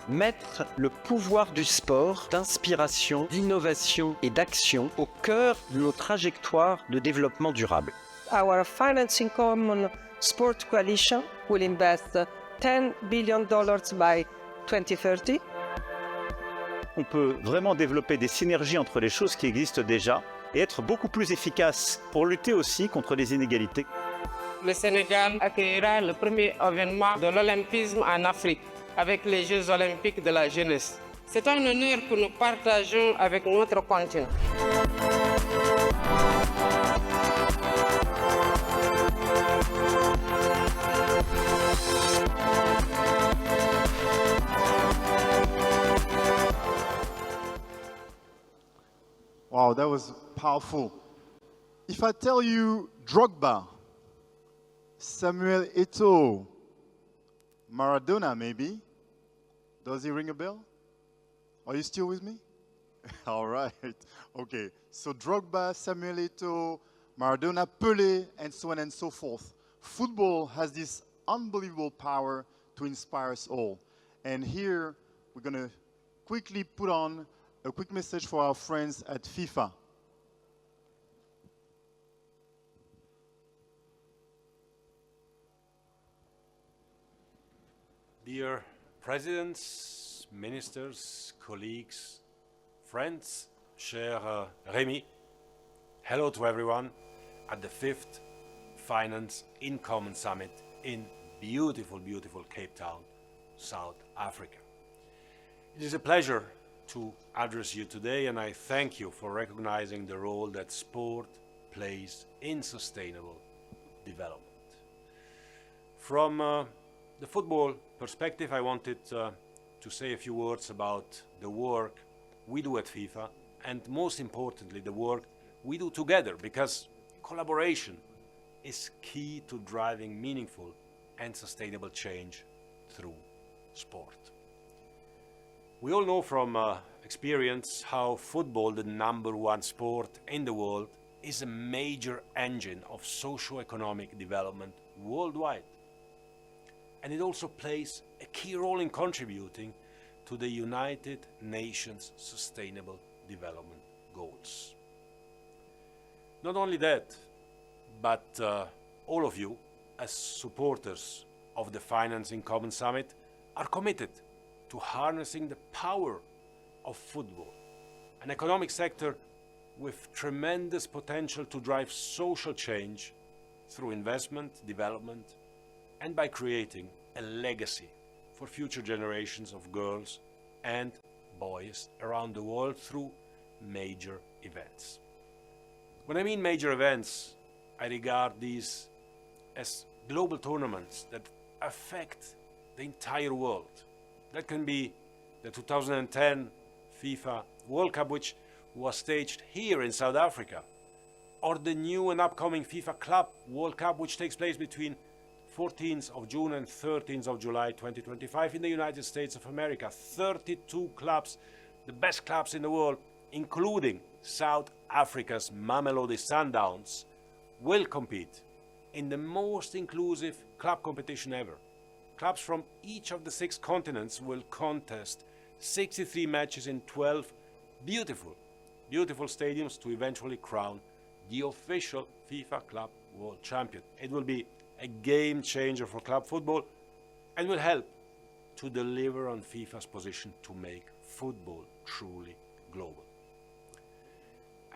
Mettre le pouvoir du sport, d'inspiration, d'innovation et d'action au cœur de nos trajectoires de développement durable. Our Finance in Common Sport Coalition will invest $10 billion by 2030. On peut vraiment développer des synergies entre les choses qui existent déjà et être beaucoup plus efficace pour lutter aussi contre les inégalités. Le Sénégal accueillera le premier événement de l'olympisme en Afrique avec les Jeux olympiques de la jeunesse. C'est un honneur que nous partageons avec notre continent. Wow, that was powerful. If I tell you Drogba, Samuel Eto'o, Maradona maybe, does he ring a bell? Are you still with me? All right, okay. So Drogba, Samuel Eto'o, Maradona, Pelé, and so on and so forth. Football has this unbelievable power to inspire us all. And here, we're gonna quickly put on a quick message for our friends at FIFA. Dear presidents, ministers, colleagues, friends, cher Rémi, hello to everyone at the 5th Finance in Common Summit in beautiful, beautiful Cape Town, South Africa. It is a pleasure to address you today, and I thank you for recognizing the role that sport plays in sustainable development. From the football perspective, I wanted to say a few words about the work we do at FIFA, and most importantly, the work we do together, because collaboration is key to driving meaningful and sustainable change through sport. We all know from experience how football, the #1 sport in the world, is a major engine of socio-economic development worldwide. And it also plays a key role in contributing to the United Nations Sustainable Development Goals. Not only that, but all of you, as supporters of the Finance in Common Summit, are committed to harnessing the power of football, an economic sector with tremendous potential to drive social change through investment, development, and by creating a legacy for future generations of girls and boys around the world through major events. When I mean major events, I regard these as global tournaments that affect the entire world. That can be the 2010 FIFA World Cup, which was staged here in South Africa, or the new and upcoming FIFA Club World Cup, which takes place between 14th of June and 13th of July 2025 in the United States of America. 32 clubs, the best clubs in the world, including South Africa's Mamelodi Sundowns, will compete in the most inclusive club competition ever. Clubs from each of the 6 continents will contest 63 matches in 12 beautiful, beautiful stadiums to eventually crown the official FIFA Club World Champion. It will be a game changer for club football and will help to deliver on FIFA's position to make football truly global.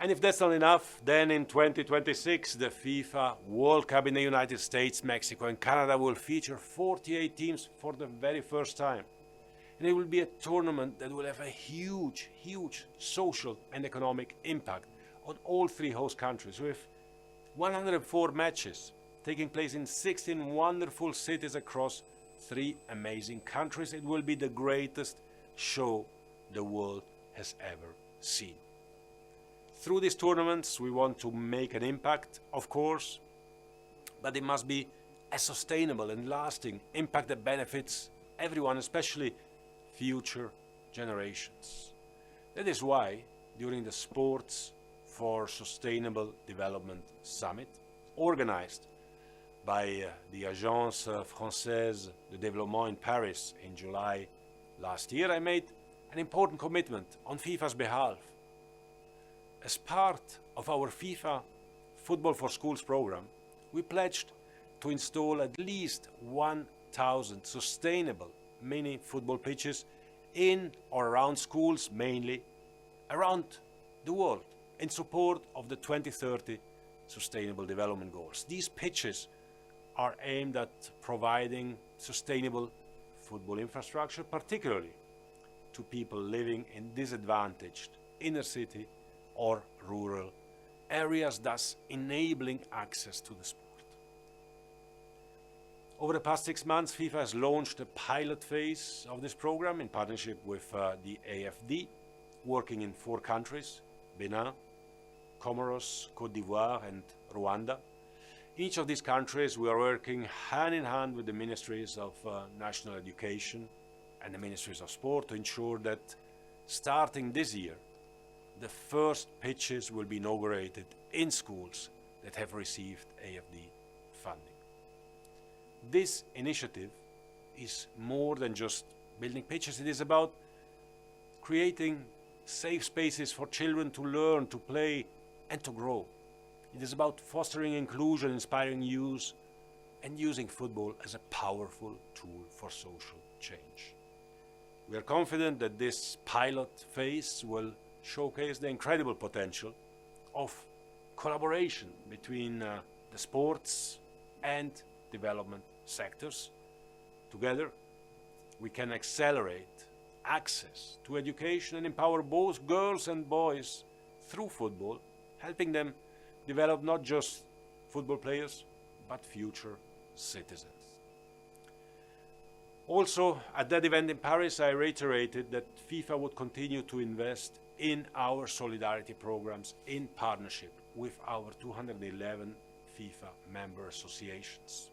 And if that's not enough, then in 2026, the FIFA World Cup in the United States, Mexico, and Canada will feature 48 teams for the very first time. And it will be a tournament that will have a huge, huge social and economic impact on all 3 host countries, with 104 matches taking place in 16 wonderful cities across 3 amazing countries. It will be the greatest show the world has ever seen. Through these tournaments, we want to make an impact, of course, but it must be a sustainable and lasting impact that benefits everyone, especially future generations. That is why, during the Sports for Sustainable Development Summit, organized by the Agence Française de Développement in Paris in July last year, I made an important commitment on FIFA's behalf. As part of our FIFA Football for Schools program, we pledged to install at least 1,000 sustainable mini football pitches in or around schools, mainly around the world, in support of the 2030 Sustainable Development Goals. These pitches are aimed at providing sustainable football infrastructure, particularly to people living in disadvantaged inner city or rural areas, thus enabling access to the sport. Over the past 6 months, FIFA has launched a pilot phase of this program in partnership with the AFD, working in 4 countries: Benin, Comoros, Côte d'Ivoire, and Rwanda. In each of these countries, we are working hand in hand with the Ministries of National Education and the Ministries of Sport to ensure that starting this year, the first pitches will be inaugurated in schools that have received AFD funding. This initiative is more than just building pitches. It is about creating safe spaces for children to learn, to play, and to grow. It is about fostering inclusion, inspiring youth, and using football as a powerful tool for social change. We are confident that this pilot phase will showcase the incredible potential of collaboration between the sports and development sectors. Together, we can accelerate access to education and empower both girls and boys through football, helping them develop not just football players, but future citizens. Also, at that event in Paris, I reiterated that FIFA would continue to invest in our solidarity programs in partnership with our 211 FIFA member associations.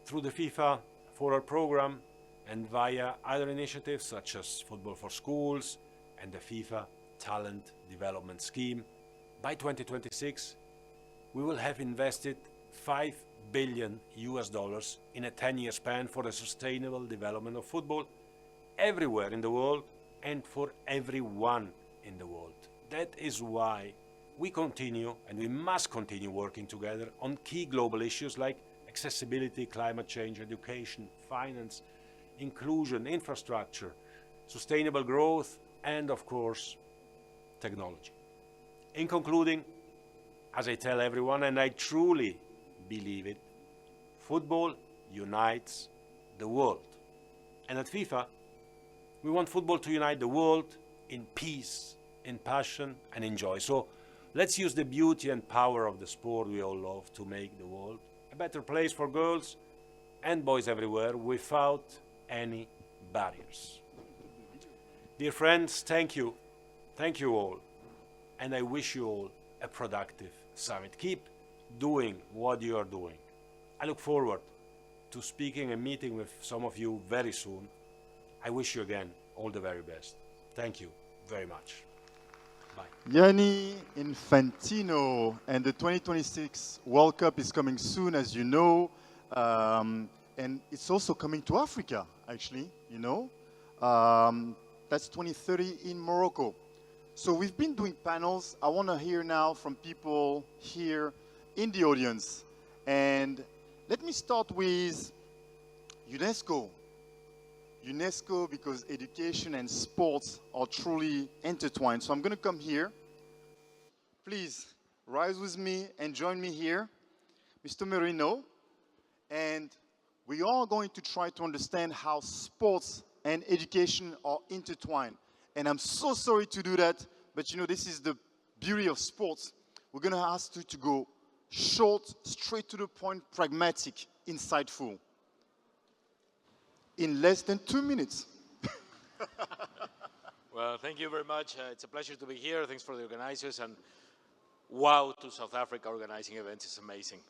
Through the FIFA For All program and via other initiatives such as Football for Schools and the FIFA Talent Development Scheme, by 2026, we will have invested $5 billion in a 10-year span for the sustainable development of football everywhere in the world and for everyone in the world. That is why we continue, and we must continue working together on key global issues like accessibility, climate change, education, finance, inclusion, infrastructure, sustainable growth, and of course, technology. In concluding, as I tell everyone, and I truly believe it, football unites the world. And at FIFA, we want football to unite the world in peace, in passion, and in joy. So let's use the beauty and power of the sport we all love to make the world a better place for girls and boys everywhere without any barriers. Dear friends, thank you. Thank you all. And I wish you all a productive summit. Keep doing what you are doing. I look forward to speaking and meeting with some of you very soon. I wish you again all the very best. Thank you very much. Bye. Gianni Infantino, and the 2026 World Cup is coming soon, as you know, and it's also coming to Africa, actually, you know. That's 2030 in Morocco. So we've been doing panels. I want to hear now from people here in the audience. And let me start with UNESCO. UNESCO, because education and sports are truly intertwined. So I'm going to come here. Please rise with me and join me here, Mr. Merino. And we are going to try to understand how sports and education are intertwined. And I'm so sorry to do that, but you know, this is the beauty of sports. We're going to ask you to go short, straight to the point, pragmatic, insightful. In less than 2 minutes. Well, thank you very much. It's a pleasure to be here. Thanks for the organizers. And wow, to South Africa organizing events is amazing.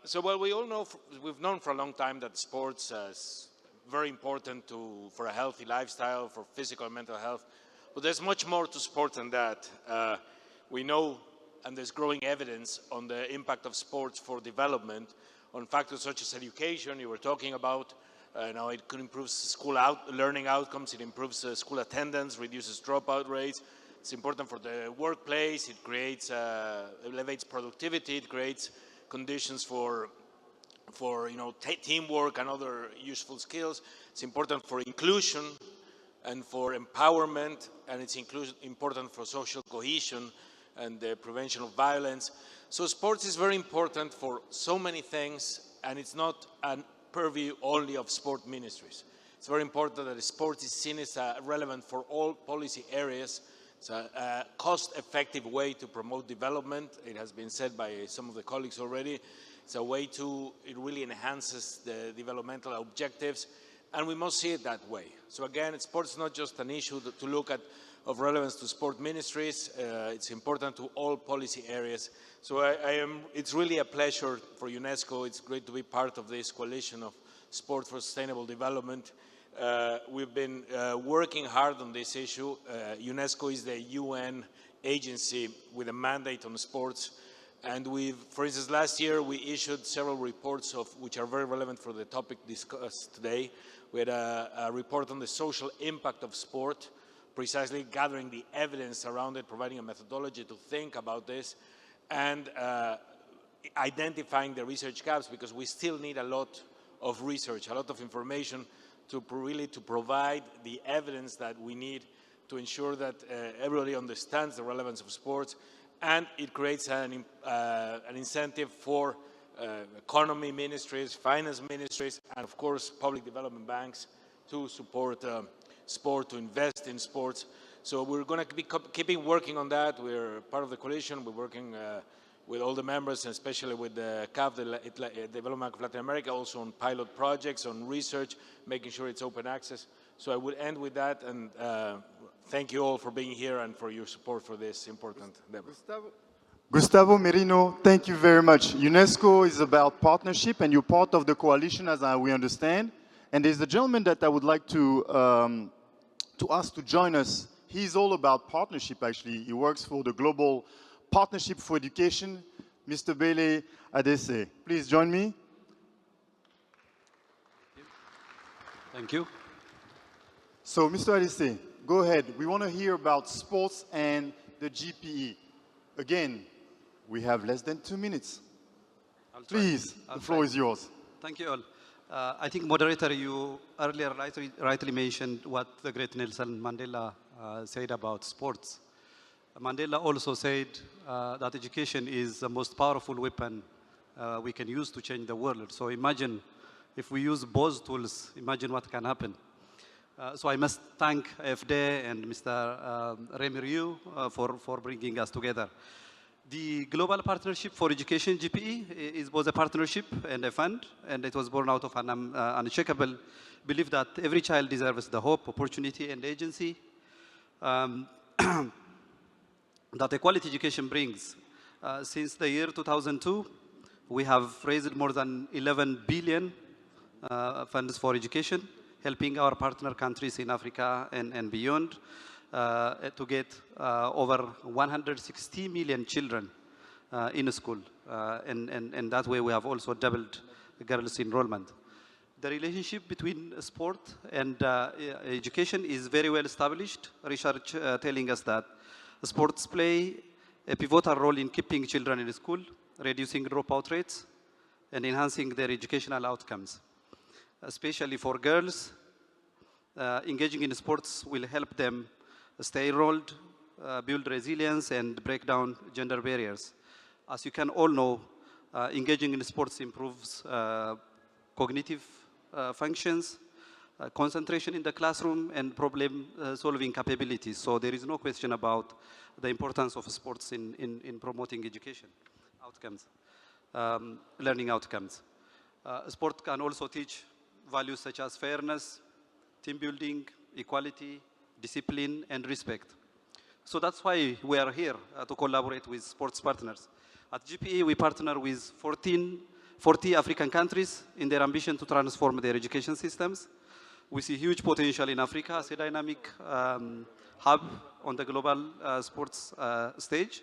So, well, we all know, we've known for a long time that sports has very important for a healthy lifestyle, for physical and mental health. But there's much more to sport than that. We know, and there's growing evidence on the impact of sports for development, on factors such as education, you were talking about. Now it could improve learning outcomes, it improves school attendance, reduces dropout rates. It's important for the workplace, it creates, elevates productivity, it creates conditions for teamwork and other useful skills. It's important for inclusion and for empowerment, and it's important for social cohesion and the prevention of violence. So sports is very important for so many things, and it's not a purview only of sport ministries. It's very important that sport is seen as relevant for all policy areas. It's a cost-effective way to promote development. It has been said by some of the colleagues already. It's a way it really enhances the developmental objectives, and we must see it that way. So again, sports is not just an issue to look at of relevance to sport ministries. It's important to all policy areas. So it's really a pleasure for UNESCO. It's great to be part of this coalition of sport for sustainable development. We've been working hard on this issue. UNESCO is the UN agency with a mandate on sports. And for instance, last year we issued several reports which are very relevant for the topic discussed today. We had a report on the social impact of sport, precisely gathering the evidence around it, providing a methodology to think about this, and identifying the research gaps, because we still need a lot of research, a lot of information to provide the evidence that we need to ensure that everybody understands the relevance of sports, and it creates an incentive for economy ministries, finance ministries, and of course public development banks to support sport, to invest in sports. So we're going to be keeping working on that. We're part of the coalition. We're working with all the members, and especially with the CAF, the Development Bank of Latin America, also on pilot projects, on research, making sure it's open access. So I would end with that, and thank you all for being here and for your support for this important endeavor. Gustavo Merino, thank you very much. UNESCO is about partnership, and you're part of the coalition, as we understand. And there's a gentleman that I would like to ask to join us. He's all about partnership, actually. He works for the Global Partnership for Education, Mr. Bele Adese. Please join me. Thank you. So, Mr. Adese, go ahead. We want to hear about sports and the GPE. Again, we have less than 2 minutes. Please, the floor is yours. Thank you all. I think, moderator, you earlier rightly mentioned what the great Nelson Mandela said about sports. Mandela also said that education is the most powerful weapon we can use to change the world. So imagine if we use both tools, imagine what can happen. So I must thank FD and Mr. Remy Rieu for bringing us together. The Global Partnership for Education, GPE, is both a partnership and a fund, and it was born out of an unshakable belief that every child deserves the hope, opportunity, and agency that a quality education brings. Since the year 2002, we have raised more than 11 billion funds for education, helping our partner countries in Africa and beyond to get over 160 million children in school. And that way we have also doubled girls' enrollment. The relationship between sport and education is very well established. Research telling us that sports play a pivotal role in keeping children in school, reducing dropout rates, and enhancing their educational outcomes. Especially for girls, engaging in sports will help them stay enrolled, build resilience, and break down gender barriers. As you can all know, engaging in sports improves cognitive functions, concentration in the classroom, and problem-solving capabilities. So there is no question about the importance of sports in promoting education outcomes, learning outcomes. Sport can also teach values such as fairness, team building, equality, discipline, and respect. So that's why we are here to collaborate with sports partners. At GPE, we partner with 40 African countries in their ambition to transform their education systems. We see huge potential in Africa as a dynamic hub on the global sports stage.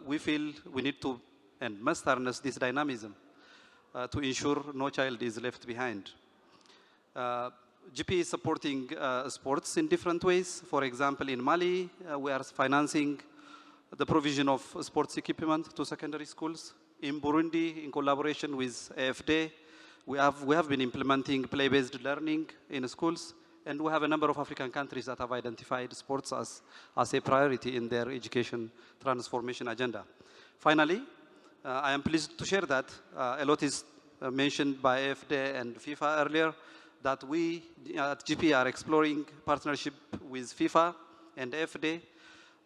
We feel we need to and must harness this dynamism to ensure no child is left behind. GP is supporting sports in different ways. For example, in Mali, we are financing the provision of sports equipment to secondary schools. In Burundi, in collaboration with AFD, we have been implementing play-based learning in schools, and we have a number of African countries that have identified sports as a priority in their education transformation agenda. Finally, I am pleased to share that a lot is mentioned by AFD and FIFA earlier, that we at GP are exploring partnership with FIFA and AFD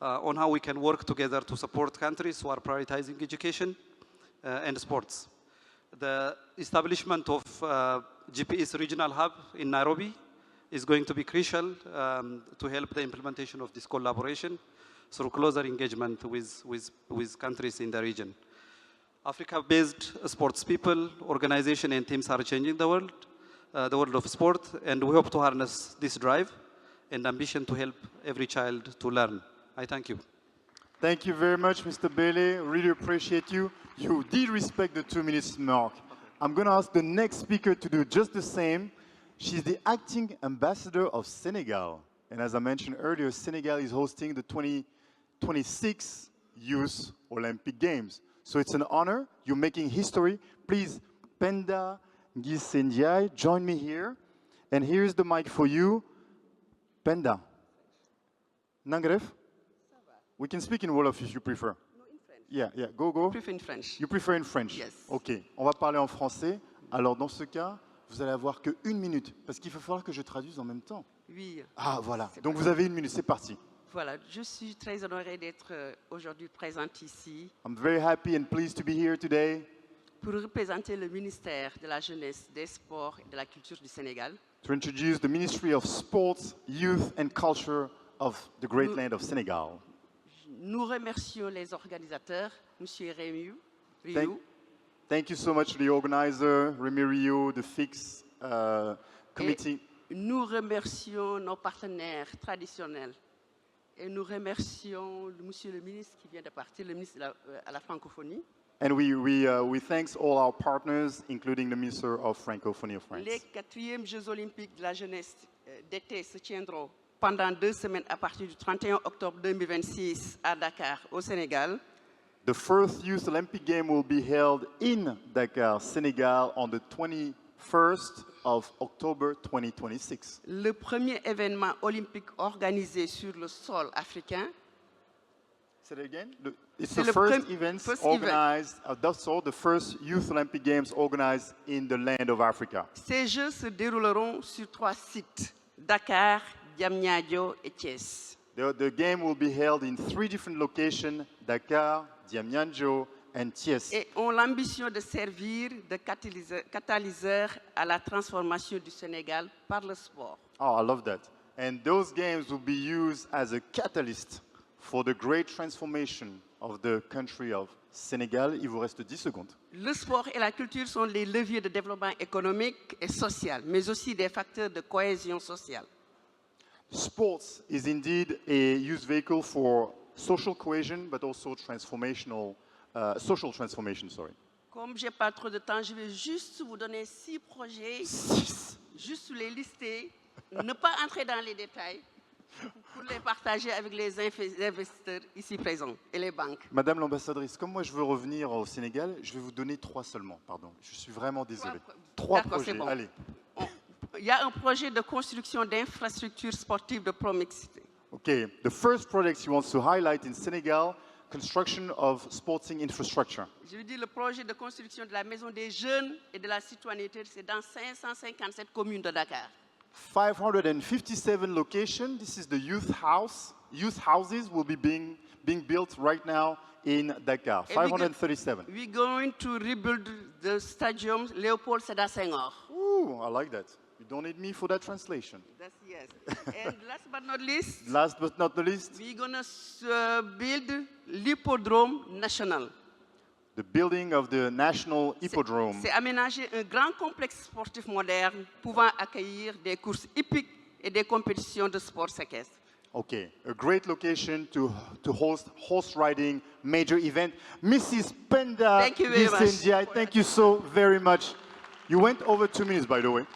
on how we can work together to support countries who are prioritizing education and sports. The establishment of GP's regional hub in Nairobi is going to be crucial to help the implementation of this collaboration through closer engagement with countries in the region. Africa-based sports people, organizations, and teams are changing the world of sport, and we hope to harness this drive and ambition to help every child to learn. I thank you. Thank you very much, Mr. Bailey. Really appreciate you. You did respect the 2 minutes mark. I'm going to ask the next speaker to do just the same. She's the acting ambassador of Senegal. And as I mentioned earlier, Senegal is hosting the 2026 Youth Olympic Games. So it's an honor. You're making history. Please, Penda Ngisendiaye, join me here. And here's the mic for you. Penda. Nangref? We can speak in Wolof if you prefer. No, in French. Yeah, go. I prefer in French. You prefer in French? Yes. OK, on va parler en français. Alors dans ce cas, vous allez avoir que 1 minute, parce qu'il va falloir que je traduise en même temps. Oui. Ah, voilà. Donc vous avez 1 minute, c'est parti. Voilà, je suis très honorée d'être aujourd'hui présente ici. I'm very happy and pleased to be here today. Pour représenter le ministère de la Jeunesse, des Sports et de la Culture du Sénégal. To introduce the Ministry of Sports, Youth and Culture of the great land of Senegal. Nous remercions les organisateurs, M. Ryu. Thank you so much to the organizer, Rémi Rio, the FIX committee. Et nous remercions nos partenaires traditionnels. Et nous remercions M. le ministre qui vient de partir, le ministre à la francophonie. And we thank all our partners, including the Minister of Francophonie of France. Les 4e Jeux olympiques de la jeunesse d'été se tiendront pendant 2 semaines à partir du 31 octobre 2026 à Dakar, au Sénégal. The first Youth Olympic Game will be held in Dakar, Senegal, on the 21st of October 2026. Le premier événement olympique organisé sur le sol africain. Say that again? It's the first event organized, the first Youth Olympic Games organized in the land of Africa. Ces Jeux se dérouleront sur 3 sites, Dakar, Diamniadio et Thiès. The game will be held in 3 different locations, Dakar, Diamniadio, and Thiès. Et ont l'ambition de servir de catalyseur à la transformation du Sénégal par le sport. Oh, I love that. And those games will be used as a catalyst for the great transformation of the country of Sénégal. Il vous reste 10 secondes. Le sport et la culture sont les leviers de développement économique et social, mais aussi des facteurs de cohésion sociale. Sports is indeed a used vehicle for social cohesion, but also social transformation. Comme je n'ai pas trop de temps, je vais juste vous donner 6 projets, juste les lister, ne pas entrer dans les détails, pour les partager avec les investisseurs ici présents et les banques. Madame l'ambassadrice, comme moi je veux revenir au Sénégal, je vais vous donner 3 seulement, pardon. Je suis vraiment désolé. 3 projets, bon. Allez. Il y a un projet de construction d'infrastructures sportives de proximité. Okay, the first project he wants to highlight in Senegal, construction of sporting infrastructure. Je veux dire le projet de construction de la maison des jeunes et de la citoyenneté, c'est dans 557 communes de Dakar. 557 locations. This is the youth house. Youth houses will be being built right now in Dakar. 537. We're going to rebuild the stadium Léopold Sédar Senghor. Ooh, I like that. You don't need me for that translation. That's yes. And last but not least. Last but not the least. We're going to build l'hippodrome national. the building of the National Hippodrome. C'est aménager un grand complexe sportif moderne pouvant accueillir des courses hippiques et des compétitions de sports équestres. Okay, a great location to host horse riding major event. Mrs. Penda Thank you very much. Thank you so very much. You went over 2 minutes, by the way.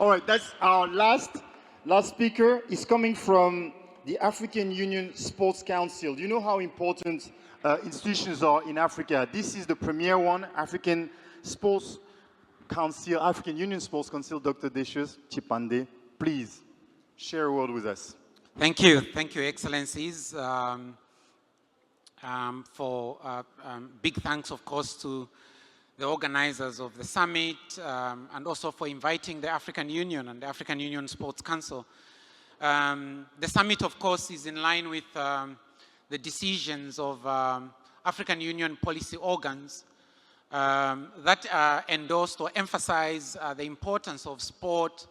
All right, that's our last speaker. Is coming from the African Union Sports Council. Do you know how important institutions are in Africa? This is the premier one, African Sports Council, African Union Sports Council. Dr. Decius Chipande, please share a word with us. Thank you, Excellencies. Big thanks, of course, to the organizers of the summit and also for inviting the African Union and the African Union Sports Council. The summit, of course, is in line with the decisions of African Union policy organs that endorsed or emphasize the importance of sport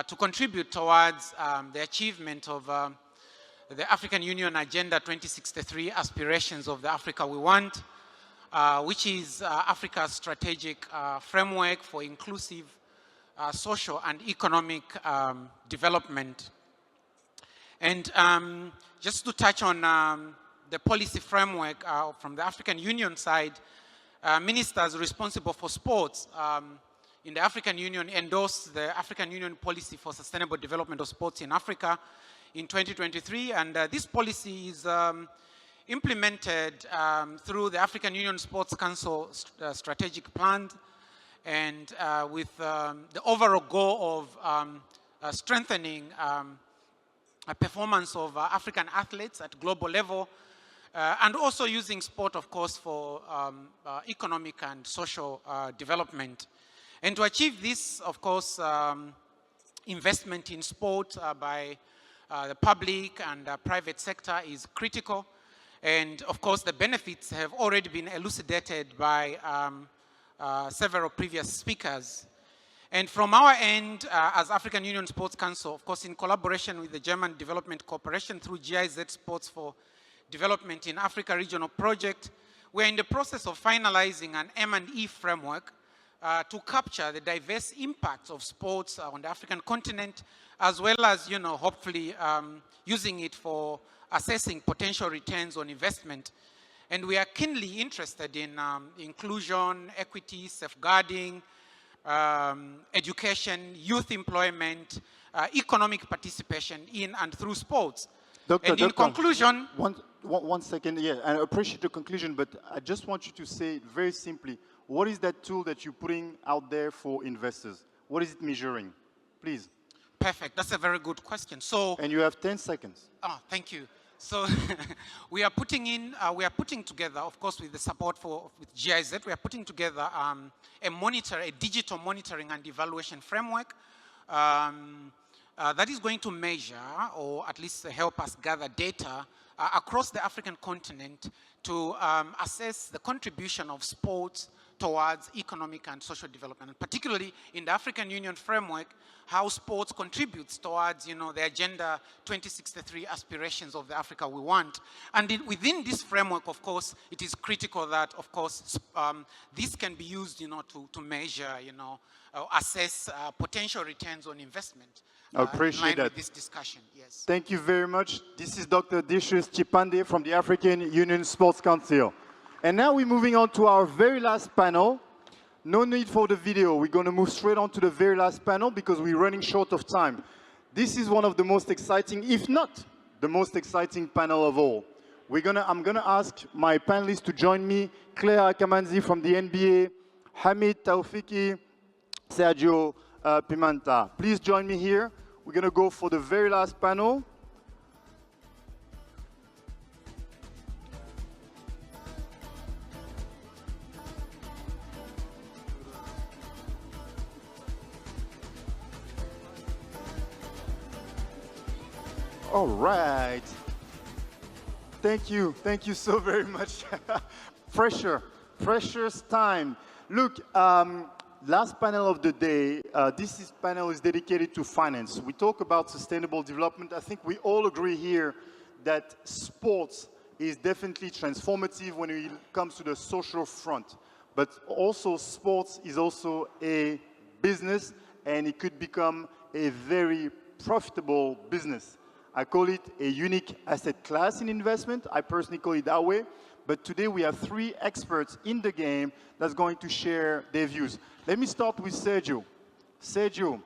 to contribute towards the achievement of the African Union Agenda 2063 aspirations of the Africa we want, which is Africa's strategic framework for inclusive social and economic development. And just to touch on the policy framework from the African Union side, ministers responsible for sports in the African Union endorsed the African Union Policy for Sustainable Development of Sports in Africa in 2023, and this policy is implemented through the African Union Sports Council strategic plan, and with the overall goal of strengthening a performance of African athletes at global level, and also using sport, of course, for economic and social development. And to achieve this, of course, investment in sport by the public and private sector is critical. And of course, the benefits have already been elucidated by several previous speakers. And from our end, as African Union Sports Council, of course, in collaboration with the German Development Corporation through GIZ Sports for Development in Africa Regional Project, we're in the process of finalizing an M&E framework to capture the diverse impacts of sports on the African continent, as well as, hopefully using it for assessing potential returns on investment. And we are keenly interested in inclusion, equity, safeguarding, education, youth employment, economic participation in and through sports. Doctor, in conclusion... One second, yeah, I appreciate the conclusion, but I just want you to say very simply, what is that tool that you're putting out there for investors? What is it measuring? Please. Perfect, that's a very good question. So, and you have 10 seconds. Oh, thank you. So we are putting together, of course, with the support with GIZ, we are putting together a digital monitoring and evaluation framework that is going to measure, or at least help us gather data across the African continent to assess the contribution of sports towards economic and social development, and particularly in the African Union framework, how sports contributes towards, the Agenda 2063 aspirations of the Africa we want. And within this framework, of course, it is critical that, of course, this can be used, to measure, assess potential returns on investment. I appreciate that. With this discussion, yes. Thank you very much. This is Dr. Decius Chipande from the African Union Sports Council. And now we're moving on to our very last panel. No need for the video. We're going to move straight on to the very last panel because we're running short of time. This is one of the most exciting, if not the most exciting panel of all. I'm going to ask my panelists to join me. Claire Akamanzi from the NBA, Hamid Taufiki, Sergio Pimenta. Please join me here. We're going to go for the very last panel. All right. Thank you so very much. Precious time. Look, last panel of the day, this panel is dedicated to finance. We talk about sustainable development. I think we all agree here that sports is definitely transformative when it comes to the social front. But also sports is also a business, and it could become a very profitable business. I call it a unique asset class in investment. I personally call it that way. But today we have 3 experts in the game that's going to share their views. Let me start with Sergio. Sergio,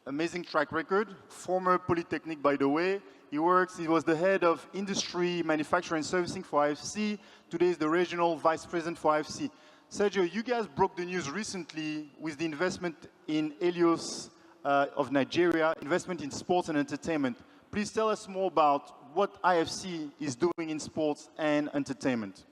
amazing track record, former Polytechnic, by the way. He was the head of industry, manufacturing, and servicing for IFC. Today is the regional vice president for IFC. Sergio, you guys broke the news recently with the investment in Helios of Nigeria, investment in sports and entertainment. Please tell us more about what IFC is doing in sports and entertainment.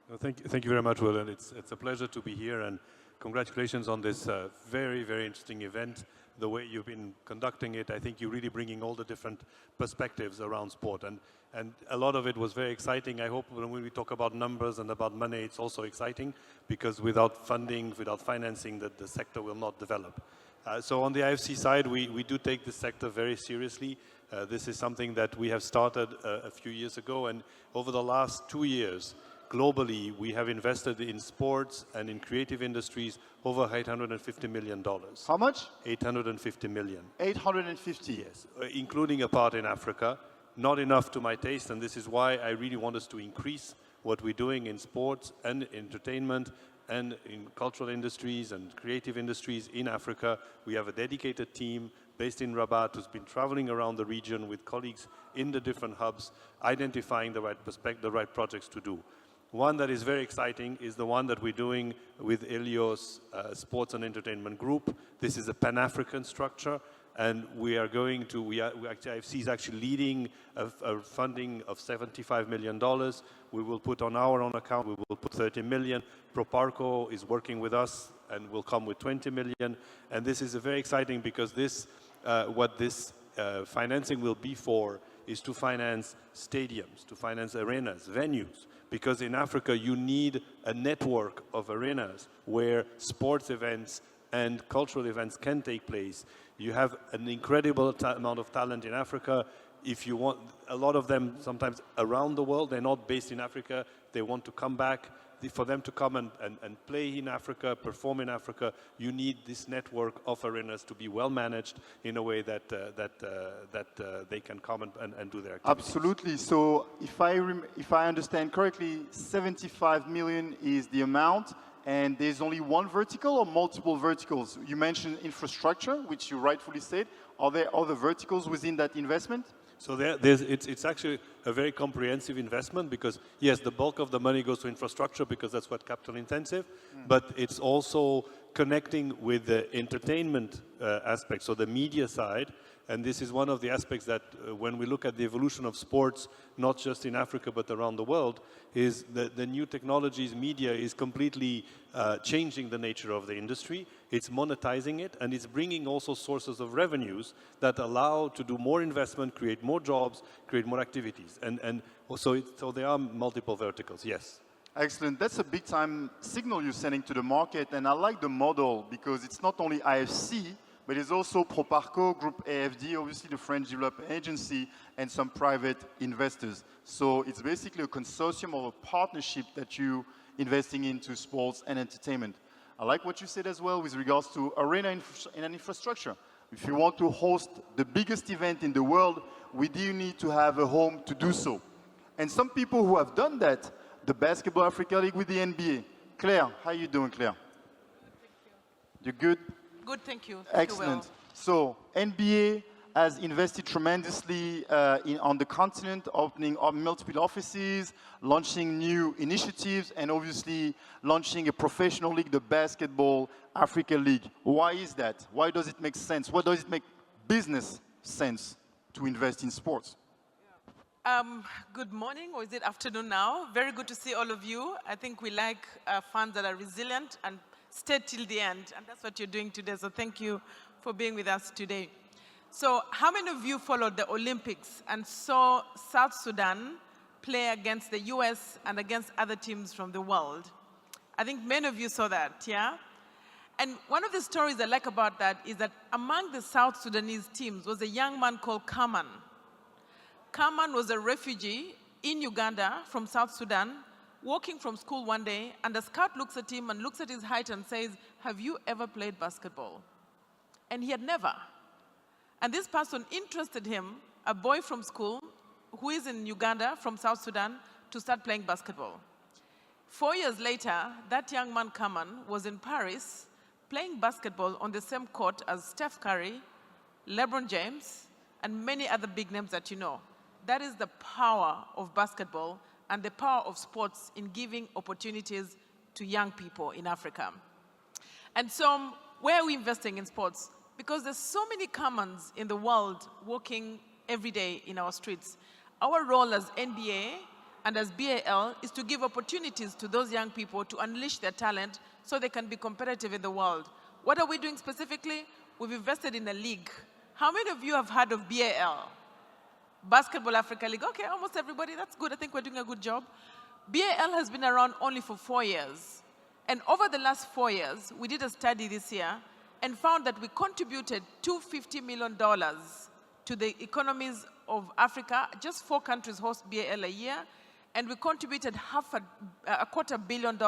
Well, thank you very much, Will, and it's a pleasure to be here, and congratulations on this very, very interesting event. The way you've been conducting it, I think you're really bringing all the different perspectives around sport, and a lot of it was very exciting. I hope when we talk about numbers and about money, it's also exciting, because without funding, without financing, the sector will not develop. So on the IFC side, we do take this sector very seriously. This is something that we have started a few years ago, and over the last 2 years, globally, we have invested in sports and in creative industries over $850 million. How much? 850 million. 850? Yes, including a part in Africa. Not enough to my taste, and this is why I really want us to increase what we're doing in sports and entertainment and in cultural industries and creative industries in Africa. We have a dedicated team based in Rabat who's been traveling around the region with colleagues in the different hubs, identifying the right projects to do. One that is very exciting is the one that we're doing with Helios Sports and Entertainment Group. This is a Pan-African structure, and we are going to, IFC is actually leading a funding of $75 million. We will put on our own account, we will put 30 million. Proparco is working with us and will come with 20 million. And this is very exciting because this, what this financing will be for is to finance stadiums, to finance arenas, venues. Because in Africa, you need a network of arenas where sports events and cultural events can take place. You have an incredible amount of talent in Africa. If you want, a lot of them sometimes around the world, they're not based in Africa, they want to come back. For them to come and play in Africa, perform in Africa, you need this network of arenas to be well managed in a way that they can come and do their activities. Absolutely. So if I understand correctly, 75 million is the amount, and there's only one vertical or multiple verticals? You mentioned infrastructure, which you rightfully said. Are there other verticals within that investment? So it's actually a very comprehensive investment because, yes, the bulk of the money goes to infrastructure because that's what capital intensive, but it's also connecting with the entertainment aspect, so the media side. And this is one of the aspects that when we look at the evolution of sports, not just in Africa but around the world, is the new technologies, media is completely changing the nature of the industry. It's monetizing it, and it's bringing also sources of revenues that allow to do more investment, create more jobs, create more activities. And so there are multiple verticals, yes. Excellent. That's a big time signal you're sending to the market, and I like the model because it's not only IFC, but it's also Proparco, Group AFD, obviously the French development agency, and some private investors. So it's basically a consortium or a partnership that you're investing into sports and entertainment. I like what you said as well with regards to arena and infrastructure. If you want to host the biggest event in the world, we do need to have a home to do so. And some people who have done that, the Basketball Africa League with the NBA. Claire, how are you doing, Claire? You're good? Good, thank you. Excellent. So NBA has invested tremendously on the continent, opening up multiple offices, launching new initiatives, and obviously launching a professional league, the Basketball Africa League. Why is that? Why does it make sense? Why does it make business sense to invest in sports? Good morning, or is it afternoon now? Very good to see all of you. I think we like fans that are resilient and stay till the end, and that's what you're doing today, so thank you for being with us today. So how many of you followed the Olympics and saw South Sudan play against the US and against other teams from the world? I think many of you saw that, yeah? And one of the stories I like about that is that among the South Sudanese teams was a young man called Kaman. Kaman was a refugee in Uganda from South Sudan, walking from school one day, and the scout looks at him and looks at his height and says, "Have you ever played basketball?" And he had never. And this person interested him, a boy from school, who is in Uganda from South Sudan, to start playing basketball. 4 years later, that young man, Kaman, was in Paris playing basketball on the same court as Steph Curry, LeBron James, and many other big names that you know. That is the power of basketball and the power of sports in giving opportunities to young people in Africa. And so, where are we investing in sports? Because there's so many Kamans in the world walking every day in our streets. Our role as NBA and as BAL is to give opportunities to those young people to unleash their talent so they can be competitive in the world. What are we doing specifically? We've invested in a league. How many of you have heard of BAL? Basketball Africa League. Okay, almost everybody. That's good. I think we're doing a good job. BAL has been around only for 4 years. And over the last 4 years, we did a study this year and found that we contributed $250 million to the economies of Africa. Just 4 countries host BAL a year. And we contributed $250 million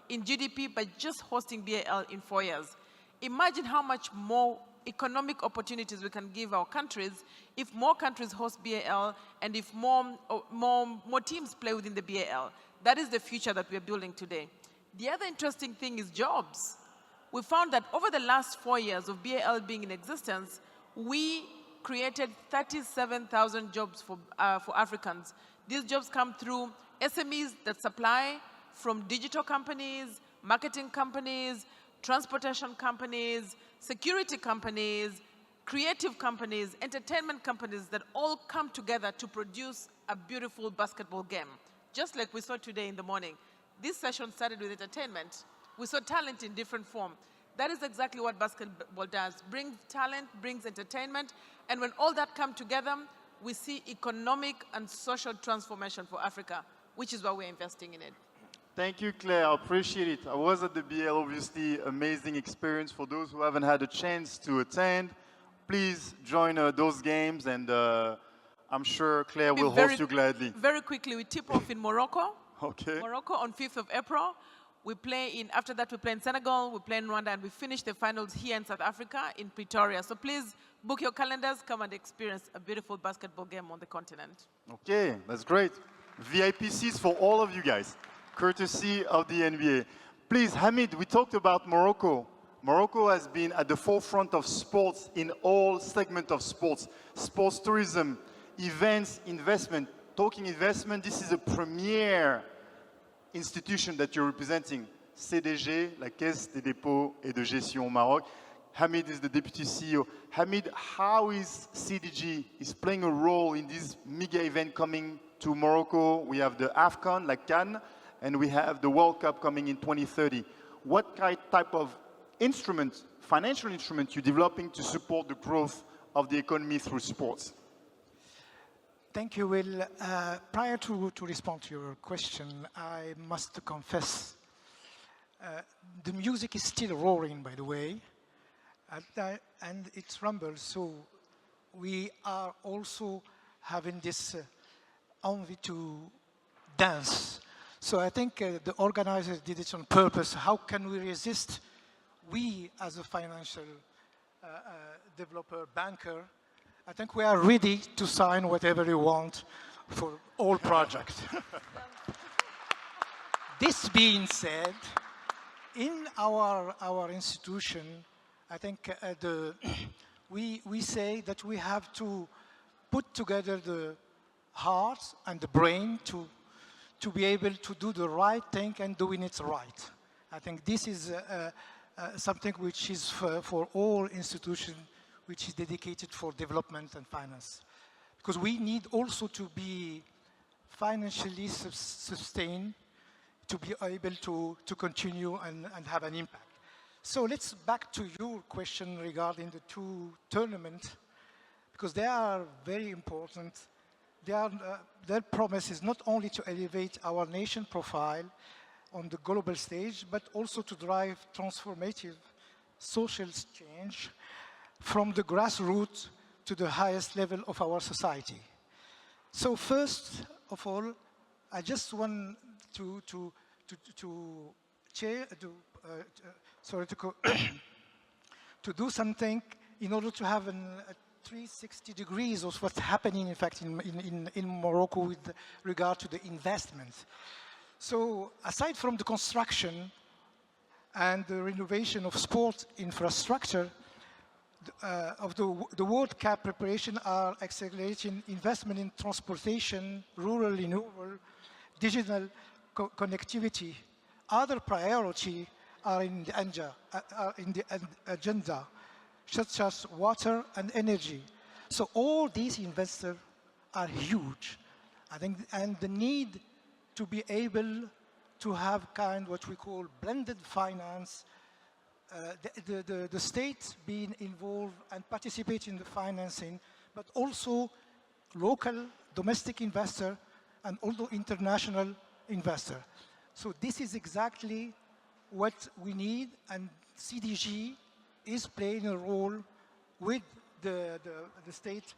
in GDP by just hosting BAL in 4 years. Imagine how much more economic opportunities we can give our countries if more countries host BAL and if more teams play within the BAL. That is the future that we are building today. The other interesting thing is jobs. We found that over the last 4 years of BAL being in existence, we created 37,000 jobs for Africans. These jobs come through SMEs that supply from digital companies, marketing companies, transportation companies, security companies, creative companies, entertainment companies that all come together to produce a beautiful basketball game. Just like we saw today in the morning. This session started with entertainment. We saw talent in different form. That is exactly what basketball does. Brings talent, brings entertainment, and when all that come together, we see economic and social transformation for Africa, which is why we're investing in it. Thank you, Claire. I appreciate it. I was at the BL, obviously, amazing experience. For those who haven't had a chance to attend, please join those games, and I'm sure Claire will host you gladly. Very quickly, we tip off in Morocco. Okay. Morocco on 5th of April. We play after that we play in Senegal, we play in Rwanda, and we finish the finals here in South Africa in Pretoria. So please book your calendars, come and experience a beautiful basketball game on the continent. Okay, that's great. VIP seats for all of you guys, courtesy of the NBA. Please, Hamid, we talked about Morocco. Morocco has been at the forefront of sports in all segments of sports. Sports tourism, events, investment. Talking investment, this is a premier institution that you're representing. CDG, la Caisse des dépôts et de gestion au Maroc. Hamid is the deputy CEO. Hamid, how is CDG playing a role in this mega event coming to Morocco? We have the AFCON, like Cannes, and we have the World Cup coming in 2030. What type of instrument, financial instrument, you're developing to support the growth of the economy through sports? Thank you, Will. Prior to respond to your question, I must confess, the music is still roaring, by the way, and it rumbles, so we are also having this envy to dance. So I think the organizers did it on purpose. How can we resist? We, as a financial developer, banker, I think we are ready to sign whatever you want for all projects. This being said, in our institution, I think we say that we have to put together the heart and the brain to be able to do the right thing and doing it right. I think this is something which is for all institutions, which is dedicated for development and finance. Because we need also to be financially sustained to be able to continue and have an impact. So let's back to your question regarding the 2 tournaments, because they are very important. Their promise is not only to elevate our nation profile on the global stage, but also to drive transformative social change from the grassroots to the highest level of our society. So first, of all, I just want to do something in order to have a 360 degrees of what's happening, in fact, in Morocco with regard to the investment. So aside from the construction and the renovation of sport infrastructure, of the World Cup preparation are accelerating investment in transportation, rural renewal, digital connectivity. Other priorities are in the agenda, such as water and energy. So all these investors are huge, I think, and the need to be able to have what we call blended finance, the state being involved and participate in the financing, but also local, domestic investor, and also international investor. So this is exactly what we need, and CDG is playing a role with the state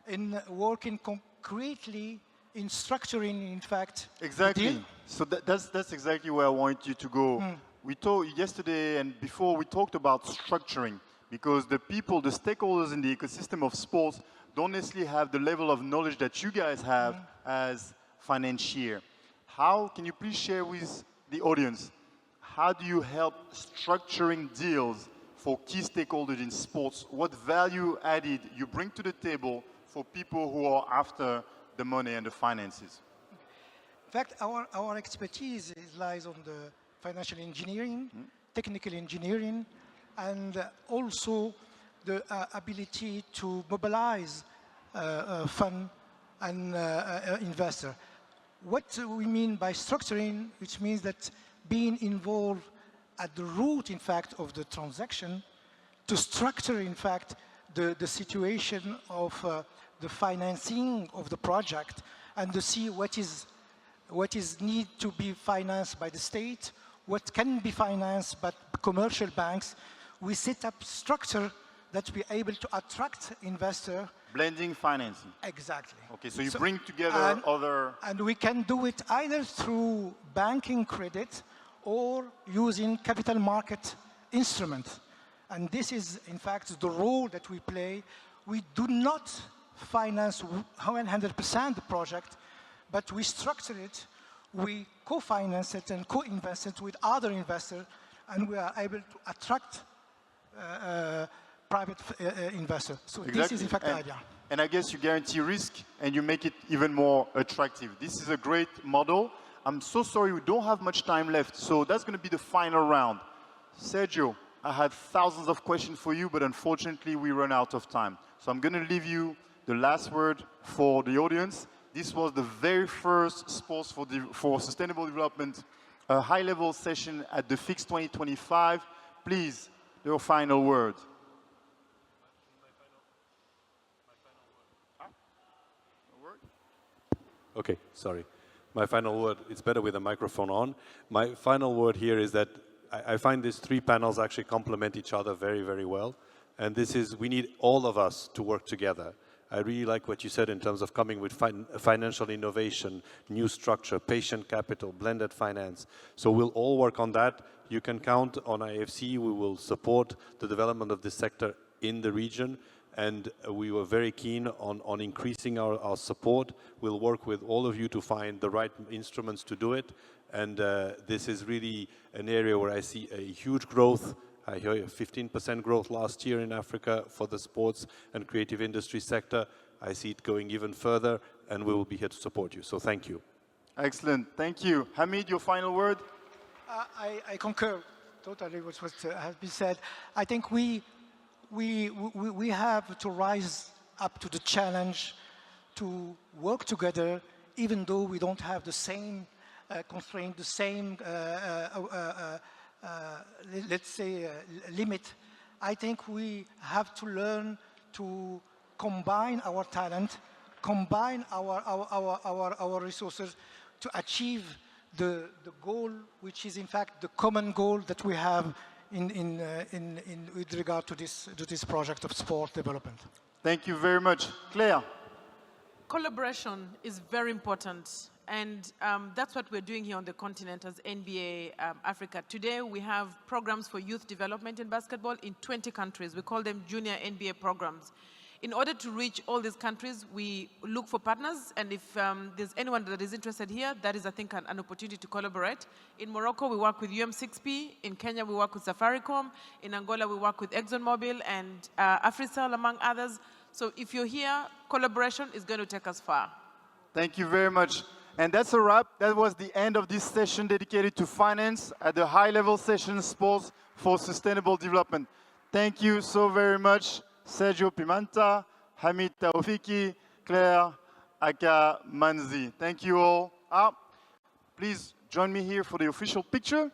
in working concretely in structuring, in fact, exactly. the deal. So that's exactly where I want you to go. We talked yesterday and before, we talked about structuring, because the people, the stakeholders in the ecosystem of sports don't necessarily have the level of knowledge that you guys have as financier. How can you please share with the audience, how do you help structuring deals for key stakeholders in sports? What value added you bring to the table for people who are after the money and the finances? In fact, our expertise lies on the financial engineering, technical engineering, and also the ability to mobilize fund and investor. What we mean by structuring, which means that being involved at the root, in fact, of the transaction, to structure, in fact, the situation of the financing of the project, and to see what is need to be financed by the state, what can be financed by commercial banks. We set up structure that we are able to attract investor. Blending financing. Exactly. Okay, so you bring together other... And we can do it either through banking credit or using capital market instruments. And this is, in fact, the role that we play. We do not finance 100% the project, but we structure it, we co-finance it and co-invest it with other investors, and we are able to attract private investors. So exactly. This is, in fact, the idea. And I guess you guarantee risk and you make it even more attractive. This is a great model. I'm so sorry we don't have much time left, so that's going to be the final round. Sergio, I had thousands of questions for you, but unfortunately we run out of time. So I'm going to leave you the last word for the audience. This was the very first Sports for Sustainable Development high-level session at the FIX 2025. Please, your final word. Okay, sorry. My final word, it's better with the microphone on. My final word here is that I find these three panels actually complement each other very, very well. And this is, we need all of us to work together. I really like what you said in terms of coming with financial innovation, new structure, patient capital, blended finance. So we'll all work on that. You can count on IFC. We will support the development of this sector in the region. And we were very keen on increasing our support. We'll work with all of you to find the right instruments to do it. And this is really an area where I see a huge growth. I hear 15% growth last year in Africa for the sports and creative industry sector. I see it going even further, and we will be here to support you. So thank you. Excellent. Thank you. Hamid, your final word? I concur totally with what has been said. I think we have to rise up to the challenge to work together, even though we don't have the same constraint, the same let's say, limit. I think we have to learn to combine our talent, combine our resources to achieve the goal, which is in fact the common goal that we have with regard to this project of sport development. Thank you very much. Claire? Collaboration is very important, and that's what we're doing here on the continent as NBA Africa. Today, we have programs for youth development in basketball in 20 countries. We call them junior NBA programs. In order to reach all these countries, we look for partners, and if there's anyone that is interested here, that is, I think, an opportunity to collaborate. In Morocco, we work with UM6P. In Kenya, we work with Safaricom. In Angola, we work with ExxonMobil and Africell, among others. So if you're here, collaboration is going to take us far. Thank you very much. And that's a wrap. That was the end of this session dedicated to finance at the high-level session Sports for Sustainable Development. Thank you so very much, Sergio Pimenta, Hamid Taufiki, Claire Akamanzi. Thank you all. Please join me here for the official picture.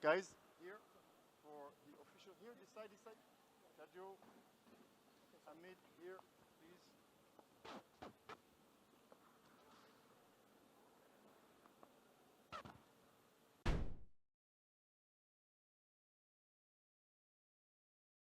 Guys, here for the official, here, this side, Sergio, Hamid, here.